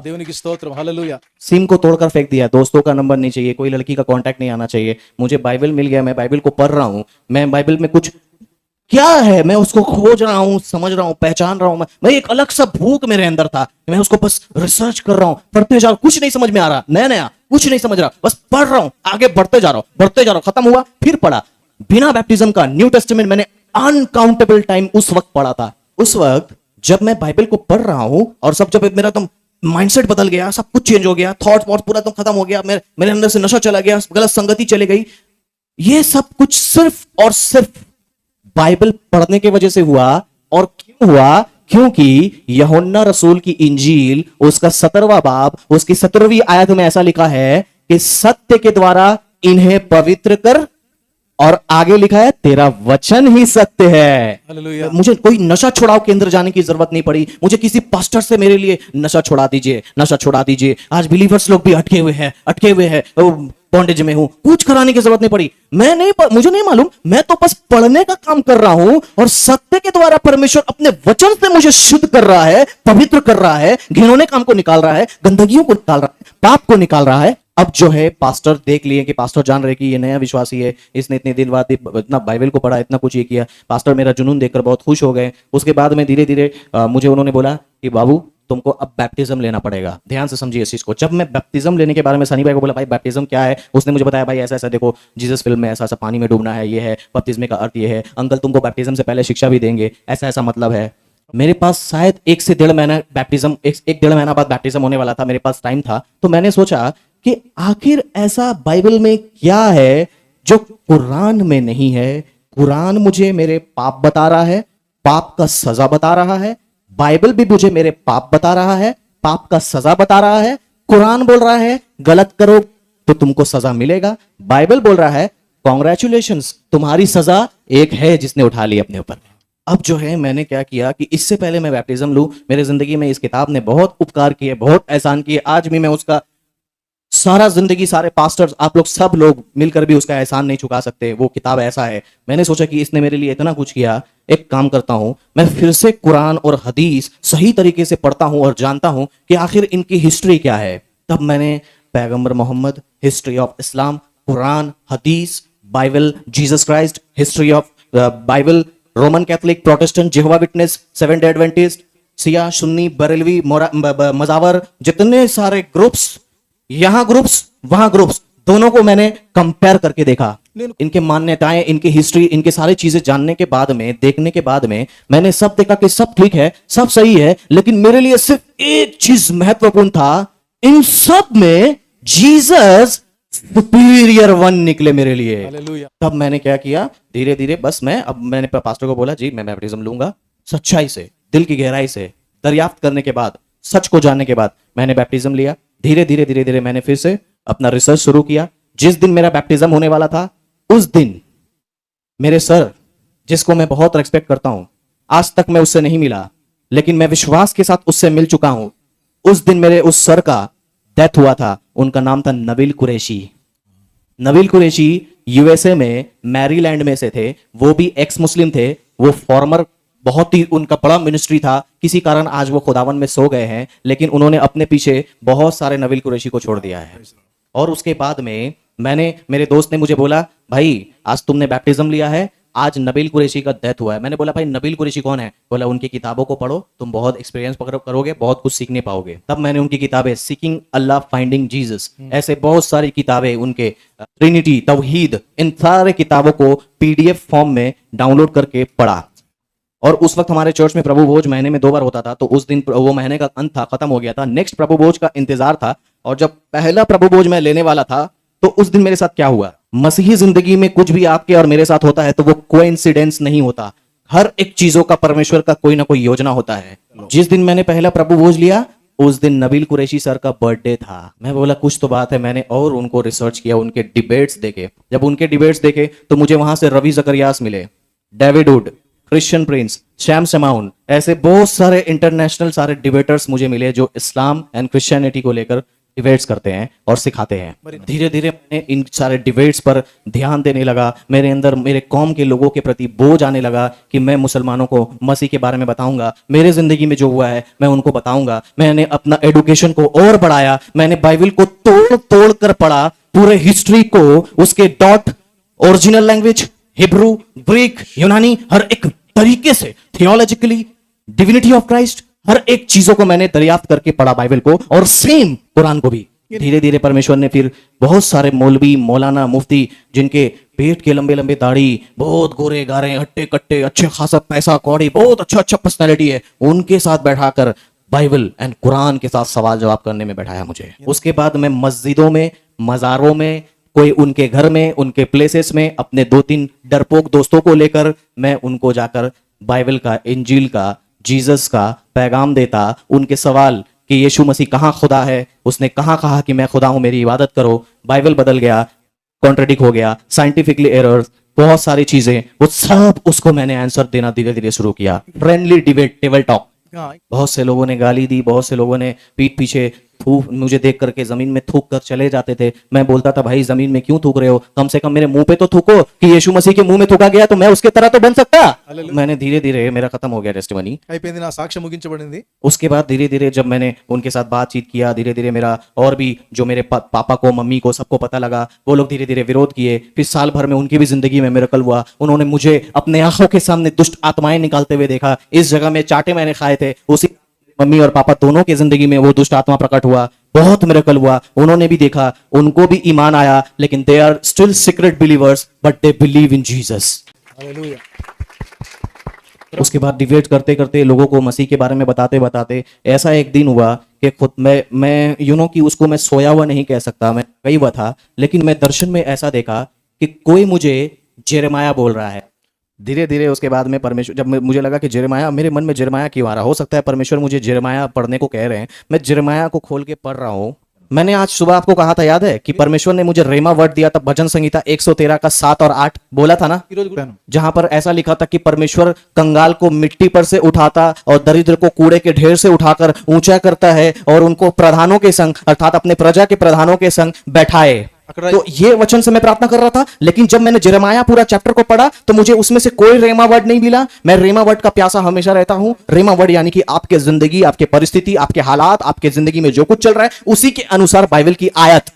దేవునికి స్తోత్రం, హల్లెలూయా। सिम को तोड़कर फेंक दिया, दोस्तों का नंबर नहीं चाहिए, कोई लड़की का कांटेक्ट नहीं आना चाहिए, मुझे बाइबल मिल गया, मैं बाइबल को पढ़ रहा हूं, मैं बाइबल में कुछ क्या है मैं उसको खोज रहा हूं, समझ रहा हूं, पहचान रहा हूं। मैं एक अलग सा भूख मेरे अंदर था, मैं उसको बस रिसर्च कर रहा हूं, पढ़ते जा रहा हूं, कुछ नहीं समझ में आ रहा, नया नया कुछ नहीं समझ रहा, बस पढ़ रहा हूं, आगे बढ़ते जा रहा हूं, बढ़ते जा रहा हूं। खत्म हुआ, फिर पढ़ा। बिना बैप्टिज्म का न्यू टेस्टामेंट मैंने अनकाउंटेबल टाइम उस वक्त पढ़ा था। उस वक्त जब मैं बाइबल को पढ़ रहा हूं और जब मेरा तुम माइंडसेट बदल गया, सब कुछ चेंज हो गया, थॉट वॉट पूरा तुम खत्म हो गया, मेरे अंदर से नशा चला गया, गलत संगति चली गई। ये सब कुछ सिर्फ और सिर्फ बाइबल पढ़ने की वजह से हुआ। और क्यों हुआ? क्योंकि यूहन्ना रसूल की इंजील उसका 17वां बाब उसकी 17वीं आयत में ऐसा लिखा है कि सत्य के द्वारा इन्हें पवित्र कर, और आगे लिखा है तेरा वचन ही सत्य है। हालेलुया। मुझे कोई नशा छुड़ाओ केंद्र जाने की जरूरत नहीं पड़ी, मुझे किसी पास्टर से मेरे लिए नशा छुड़ा दीजिए, नशा छुड़ा दीजिए। आज बिलीवर्स लोग भी अटके हुए हैं, बॉन्डेज में हूं, कुछ कराने की जरूरत नहीं पड़ी। मुझे नहीं मालूम, मैं तो बस पढ़ने का काम कर रहा हूं और सत्य के द्वारा परमेश्वर अपने वचन से मुझे शुद्ध कर रहा है, पवित्र कर रहा है, घिनौने काम को निकाल रहा है, गंदगियों को निकाल रहा है, पाप को निकाल रहा है। अब जो है पास्टर देख लिए कि पास्टर जान रहे कि ये नया विश्वासी है, इसने इतने दिन बाद इतना बाइबल को पढ़ा, इतना कुछ ये किया। पास्टर मेरा जुनून देखकर बहुत खुश हो गए। उसके बाद में धीरे धीरे मुझे उन्होंने बोला कि बाबू तुमको अब बैप्टिज्म लेना पड़ेगा। ध्यान से समझिए इस चीज को। जब मैं बैप्टिज्म लेने के बारे में सनी भाई को बोला, भाई बैप्टिज्म क्या है, उसने मुझे बताया भाई ऐसा ऐसा देखो जीसस फिल्म में ऐसा ऐसा पानी में डूबना है, ये है बपतिस्मे का अर्थ, ये है अंकल तुमको बैप्टिज्म से पहले शिक्षा भी देंगे, ऐसा ऐसा मतलब है। मेरे पास शायद 1 से 1.5 महीना बैप्टिज्म, एक 1.5 महीना बाद बैप्टिज्म होने वाला था, मेरे पास टाइम था। तो मैंने सोचा कि आखिर ऐसा बाइबल में क्या है जो कुरान में नहीं है। कुरान मुझे मेरे पाप बता रहा है, पाप का सजा बता रहा है। बाइबल भी मुझे मेरे पाप बता रहा है, पाप का सजा बता रहा है। कुरान बोल रहा है गलत करो तो तुमको सजा मिलेगा। बाइबल बोल रहा है कॉन्ग्रेचुलेशंस, तुम्हारी सजा एक है जिसने उठा ली अपने ऊपर। अब जो है मैंने क्या किया कि इससे पहले मैं बैप्टिज्म लूं, मेरे जिंदगी में इस किताब ने बहुत उपकार किए, बहुत एहसान किए। आज भी मैं उसका सारा जिंदगी, सारे पास्टर्स, आप लोग सब लोग मिलकर भी उसका एहसान नहीं चुका सकते। वो किताब ऐसा है। मैंने सोचा कि इसने मेरे लिए इतना कुछ किया, एक काम करता हूं, मैं फिर से कुरान और हदीस सही तरीके से पढ़ता हूं और जानता हूं कि आखिर इनकी हिस्ट्री क्या है। तब मैंने पैगंबर Mohammad, history of Islam, Quran, हदीस, Bible, Jesus Christ, history of Bible, Roman Catholic, Protestant, Jehovah witness, seventh day Adventist, सिया, सुन्नी, बरेलवी, मजावर, जितने सारे ग्रुप्स, यहां ग्रुप्स वहां ग्रुप्स, दोनों को मैंने कंपेयर करके देखा। इनके मान्यताएं, इनकी हिस्ट्री, इनके सारी चीजें जानने के बाद में, देखने के बाद में मैंने सब देखा कि सब ठीक है, सब सही है। लेकिन मेरे लिए सिर्फ एक चीज महत्वपूर्ण था, इन सब में जीसस सुपीरियर वन निकले मेरे लिए। हालेलुया। तब मैंने क्या किया, धीरे धीरे बस मैंने पास्टर को बोला जी मैं बैप्टिज्म लूंगा। सच्चाई से, दिल की गहराई से दरियाफ्त करने के बाद, सच को जानने के बाद मैंने बैप्टिज्म लिया। धीरे धीरे मैंने फिर से अपना रिसर्च शुरू किया। जिस दिन मेरा बैप्टिज्म होने वाला था उस दिन मेरे सर, जिसको मैं बहुत रेस्पेक्ट करता हूं, आज तक मैं उससे नहीं मिला लेकिन मैं विश्वास के साथ उससे मिल चुका हूं। उस दिन मेरे उस सर का डेथ हुआ था, उनका नाम था नबील कुरैशी। नबील कुरैशी यूएसए में मैरीलैंड में से थे, वो भी एक्स मुस्लिम थे, वो फॉर्मर, बहुत ही उनका बड़ा मिनिस्ट्री था, किसी कारण आज वो खुदावन में सो गए हैं, लेकिन उन्होंने अपने पीछे बहुत सारे नबील कुरैशी को छोड़ दिया है। और उसके बाद में मेरे दोस्त ने मुझे बोला, भाई आज तुमने बैप्टिज्म लिया है, आज नबील कुरैशी का डेथ हुआ है। मैंने बोला भाई नबील कुरैशी कौन है? बोला उनकी किताबों को पढ़ो, तुम बहुत एक्सपीरियंस करोगे, बहुत कुछ सीखने पाओगे। तब मैंने उनकी किताबें सीकिंग अल्लाह, फाइंडिंग जीसस, ऐसे बहुत सारी किताबें, उनके ट्रिनिटी, तौहीद, इन सारे किताबों को पीडीएफ फॉर्म में डाउनलोड करके पढ़ा। और उस वक्त हमारे चर्च में प्रभु भोज महीने में 2 बार होता था, तो उस दिन वो महीने का अंत था, खत्म हो गया था, नेक्स्ट प्रभु भोज का इंतजार था। और जब पहला प्रभु भोज मैं लेने वाला था, तो उस दिन मेरे साथ क्या हुआ? मसीही जिंदगी में कुछ भी आपके और मेरे साथ होता है तो वो कोइंसिडेंस नहीं होता, हर एक चीजों का परमेश्वर का कोई ना कोई योजना होता है। जिस दिन मैंने पहला प्रभु भोज लिया, उस दिन नबील कुरैशी सर का बर्थडे था। मैं बोला कुछ तो बात है, मैंने और उनको रिसर्च किया, उनके डिबेट्स देखे। जब उनके डिबेट्स देखे तो मुझे वहां से रवि जकरियास मिले, David Wood, Christian Prince, Sam Shamoun, ऐसे बहुत सारे इंटरनेशनल सारे डिबेटर्स मुझे मिले जो इस्लाम एंड क्रिश्चियनिटी को लेकर डिबेट्स करते हैं और सिखाते हैं। धीरे धीरे मैंने इन सारे डिबेट्स पर ध्यान देने लगा, मेरे अंदर मेरे कौम के लोगों के प्रति बोझ आने लगा कि मैं मुसलमानों को मसीह के बारे में बताऊंगा, मेरे जिंदगी में जो हुआ है मैं उनको बताऊंगा। मैंने अपना एडुकेशन को और बढ़ाया, मैंने बाइबल को तोड़ तोड़ कर पढ़ा, पूरे हिस्ट्री को, उसके dot, original language, Hebrew, Greek, यूनानी, हर एक तरीके से, थियोलॉजिकली, डिविनिटी ऑफ क्राइस्ट, हर एक चीजों को मैंने दरियाफ्त करके पढ़ा बाइबल को, और सेम कुरान को भी। धीरे धीरे परमेश्वर ने फिर बहुत सारे मौलवी, मौलाना, मुफ्ती, जिनके पेट के लंबे लंबे दाढ़ी, बहुत गोरे गारे, हट्टे कट्टे, अच्छे खासा पैसा कौड़ी, बहुत अच्छा पर्सनैलिटी है, उनके साथ बैठाकर बाइबल एंड कुरान के साथ सवाल जवाब करने में बैठाया मुझे। उसके बाद मैं मस्जिदों में, मज़ारों में, कोई उनके घर में, उनके प्लेसेस में अपने 2-3 डरपोक दोस्तों को लेकर मैं उनको जाकर बाइबल का, इंजील का, जीसस का पैगाम देता। उनके सवाल कि यीशु मसीह कहाँ खुदा है, उसने कहाँ कहा कि मैं खुदा हूं, मेरी इबादत करो, बाइबल बदल गया, कॉन्ट्रडिक्ट हो गया, साइंटिफिकली एरर्स, बहुत सारी चीजें, वो सब उसको मैंने आंसर देना धीरे धीरे शुरू किया। Friendly debate, table talk. बहुत से लोगों ने गाली दी, बहुत से लोगों ने पीठ पीछे मुझे देख करके जमीन में थूक कर चले जाते थे। मैं बोलता था भाई जमीन में क्यों थूक रहे हो, कम से कम मेरे मुंह पे तो थूको कि यीशु मसीह के मुंह में थूका गया तो मैं उसके तरह तो बन सकता। मैंने धीरे धीरे, मेरा खत्म हो गया टेस्टिमनी, అయిపోయింది, నా సాక్ష్యం ముగించబడింది। उसके बाद धीरे धीरे जब मैंने उनके साथ बातचीत किया, धीरे धीरे मेरा और भी जो मेरे पापा को, मम्मी को, सबको पता लगा, वो लोग धीरे धीरे विरोध किए। फिर साल भर में उनकी भी जिंदगी में मिरेकल हुआ, उन्होंने मुझे अपने आंखों के सामने दुष्ट आत्माएं निकालते हुए देखा। इस जगह में चाटे मैंने खाए थे, उसी मम्मी और पापा दोनों की जिंदगी में वो दुष्ट आत्मा प्रकट हुआ, बहुत मिरेकल हुआ, उन्होंने भी देखा, उनको भी ईमान आया, लेकिन they are still secret believers but they believe in Jesus. Hallelujah. उसके बाद डिबेट करते करते, लोगों को मसीह के बारे में बताते बताते, ऐसा एक दिन हुआ कि खुद मैं कि उसको मैं सोया हुआ नहीं कह सकता, मैं गई हुआ था, लेकिन मैं दर्शन में ऐसा देखा कि कोई मुझे जेरेमाया बोल रहा है। धीरे धीरे उसके बाद में परमेश्वर, जब मुझे लगा कि जेरेमाया, मेरे मन में जेरेमाया क्यों आ रहा, हो सकता है परमेश्वर मुझे जेरेमाया पढ़ने को कह रहे हैं। मैं जेरेमाया को खोल के पढ़ रहा हूँ। मैंने आज सुबह आपको कहा था, याद है कि परमेश्वर ने मुझे रेमा वर्ड दिया था, भजन संहिता 113 का 7 और 8 बोला था ना, जहां पर ऐसा लिखा था कि परमेश्वर कंगाल को मिट्टी पर से उठाता और दरिद्र को कूड़े के ढेर से उठाकर ऊंचा करता है और उनको प्रधानों के संग, अर्थात अपने प्रजा के प्रधानों के संग बैठाए। तो ये वचन से मैं प्रार्थना कर रहा था, लेकिन जब मैंने जेरेमाया पूरा चैप्टर को पढ़ा तो मुझे उसमें से कोई रेमा वर्ड नहीं मिला। मैं रेमा वर्ड का प्यासा हमेशा रहता हूं। रेमा वर्ड यानी कि आपके जिंदगी, आपके परिस्थिति, आपके हालात, आपके जिंदगी में जो कुछ चल रहा है उसी के अनुसार बाइबल की आयत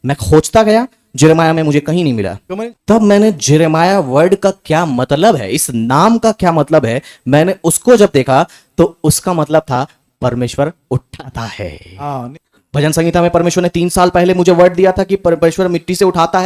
मैं खोजता गया। जेरेमाया में मुझे कहीं नहीं मिला। तब मैंने जेरेमाया वर्ड का क्या मतलब है, इस नाम का क्या मतलब है, मैंने उसको जब देखा तो उसका मतलब था परमेश्वर उठाता है। भजन संहिता में परमेश्वर ने 3 साल पहले मुझे वर्ड दिया था कि परमेश्वर मिट्टी से उठाता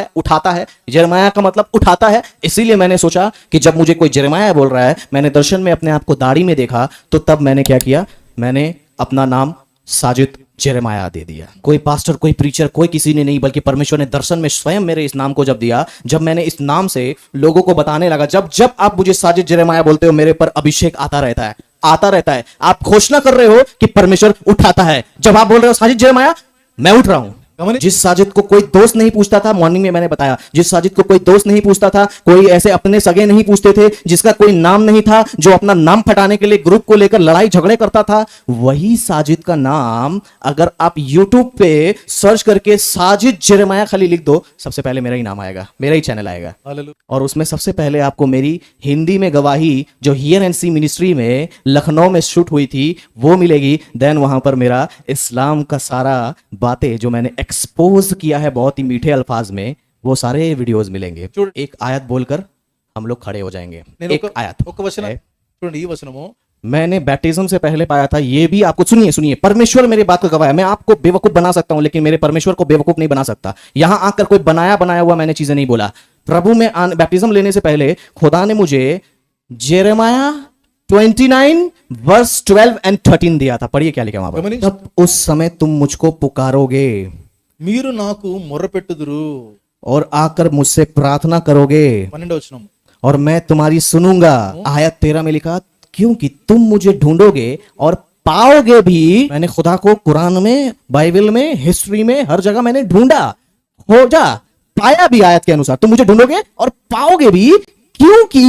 है। जेरेमाया का मतलब उठाता है। इसीलिए मैंने सोचा कि जब मुझे कोई जेरेमाया बोल रहा है, मैंने दर्शन में अपने आप को दाढ़ी में देखा, तो तब मैंने क्या किया, मैंने अपना नाम साजिद जेरेमाया दे दिया। कोई पास्टर, कोई प्रीचर, कोई किसी ने नहीं, बल्कि परमेश्वर ने दर्शन में स्वयं मेरे इस नाम को जब दिया, जब मैंने इस नाम से लोगों को बताने लगा, जब आप मुझे साजिद जेरेमाया बोलते हो, मेरे पर अभिषेक आता रहता है। आप घोषणा कर रहे हो कि परमेश्वर उठाता है। जब आप बोल रहे हो साजिद जेरेमाया, मैं उठ रहा हूं। गमनि जिस साजिद को कोई दोस्त नहीं पूछता था, मॉर्निंग में मैंने बताया, जिस साजिद को कोई दोस्त नहीं पूछता था, कोई ऐसे अपने सगे नहीं पूछते थे, जिसका कोई नाम नहीं था, जो अपना नाम फटाने के लिए ग्रुप को लेकर लड़ाई झगड़े करता था, वही साजिद का नाम अगर आप यूट्यूब पे सर्च करके साजिद जेरेमाया खाली लिख दो, सबसे पहले मेरा ही नाम आएगा, मेरा ही चैनल आएगा। हालेलुया। और उसमें सबसे पहले आपको मेरी हिंदी में गवाही जो हियर एंड सी मिनिस्ट्री में लखनऊ में शूट हुई थी वो मिलेगी। देन वहां पर मेरा इस्लाम का सारा बातें जो मैंने एक्सपोज किया है बहुत ही मीठे अल्फाज में, वो सारे वीडियोस मिलेंगे। చూడు. एक आयत बोलकर हम लोग खड़े हो जाएंगे। నేను एक आयत ఒక వచనం है। చూడండి, ఈ వచనము मैंने बैप्टिज्म से पहले पाया था, ये भी आपको सुनिए सुनिए, परमेश्वर मेरी बात को गवाह है। मैं आपको बेवकूफ बना सकता हूं लेकिन मेरे परमेश्वर को बेवकूफ नहीं बना सकता। यहां आकर कोई बनाया हुआ मैंने चीजें नहीं बोला। प्रभु में बैप्टिज्म लेने से पहले खुदा ने मुझे जेरेमाया 29 वर्स 12 एंड 13 दिया था। पढ़िए क्या लिखा वहां पर, गमनिंच. तब उस समय तुम मुझको पुकारोगे మీరు నాకు మొర్రపెట్టుదురు। और आकर मुझसे प्रार्थना करोगे 12వ వచనం और मैं तुम्हारी सुनूंगा। आयत 13 में लिखा, क्योंकि तुम मुझे ढूंढोगे और पाओगे भी। मैंने खुदा को कुरान में, बाइबल में, हिस्ट्री में, हर जगह मैंने ढूंढा, खोजा, पाया भी। आयत के अनुसार तुम मुझे ढूंढोगे और पाओगे भी, क्योंकि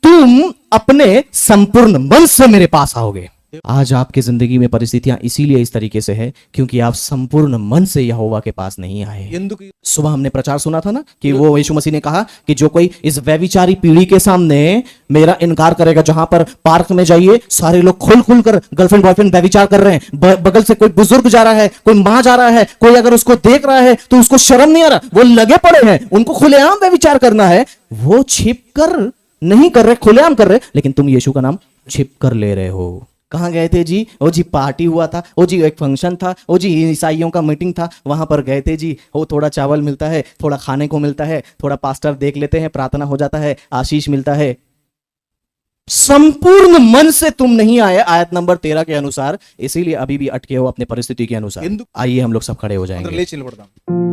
तुम अपने संपूर्ण मन से मेरे पास आओगे। आज आपकी जिंदगी में परिस्थितियां इसीलिए इस तरीके से है क्योंकि आप संपूर्ण मन से यहोवा के पास नहीं आए। ఎందుకు सुबह हमने प्रचार सुना था ना कि वो यीशु मसीह ने कहा कि जो कोई इस व्यभिचारी पीढ़ी के सामने मेरा इनकार करेगा, जहां पर पार्क में जाइए सारे लोग खुल कर गर्लफ्रेंड बॉयफ्रेंड व्यभिचार कर रहे हैं, बगल से कोई बुजुर्ग जा रहा है, कोई मां जा रहा है, कोई अगर उसको देख रहा है तो उसको शर्म नहीं आ रहा, वो लगे पड़े हैं, उनको खुलेआम व्यभिचार करना है। वो छिप कर नहीं कर रहे, खुलेआम कर रहे, लेकिन तुम यीशु का नाम छिप कर ले रहे हो। कहाँ गए थे जी? ओ जी पार्टी हुआ था, ओ जी एक फंक्शन था, ओ जी ईसाइयों का मीटिंग था, वहां पर गए थे जी। वो थोड़ा चावल मिलता है, थोड़ा खाने को मिलता है, थोड़ा पास्टर देख लेते हैं, प्रार्थना हो जाता है, आशीष मिलता है। संपूर्ण मन से तुम नहीं आए, आयत नंबर 13 के अनुसार, इसीलिए अभी भी अटके हो अपने परिस्थिति के अनुसार। ఎందుకు आइए हम लोग सब खड़े हो అందరూ जाएंगे। లేచి నిలబడదాం।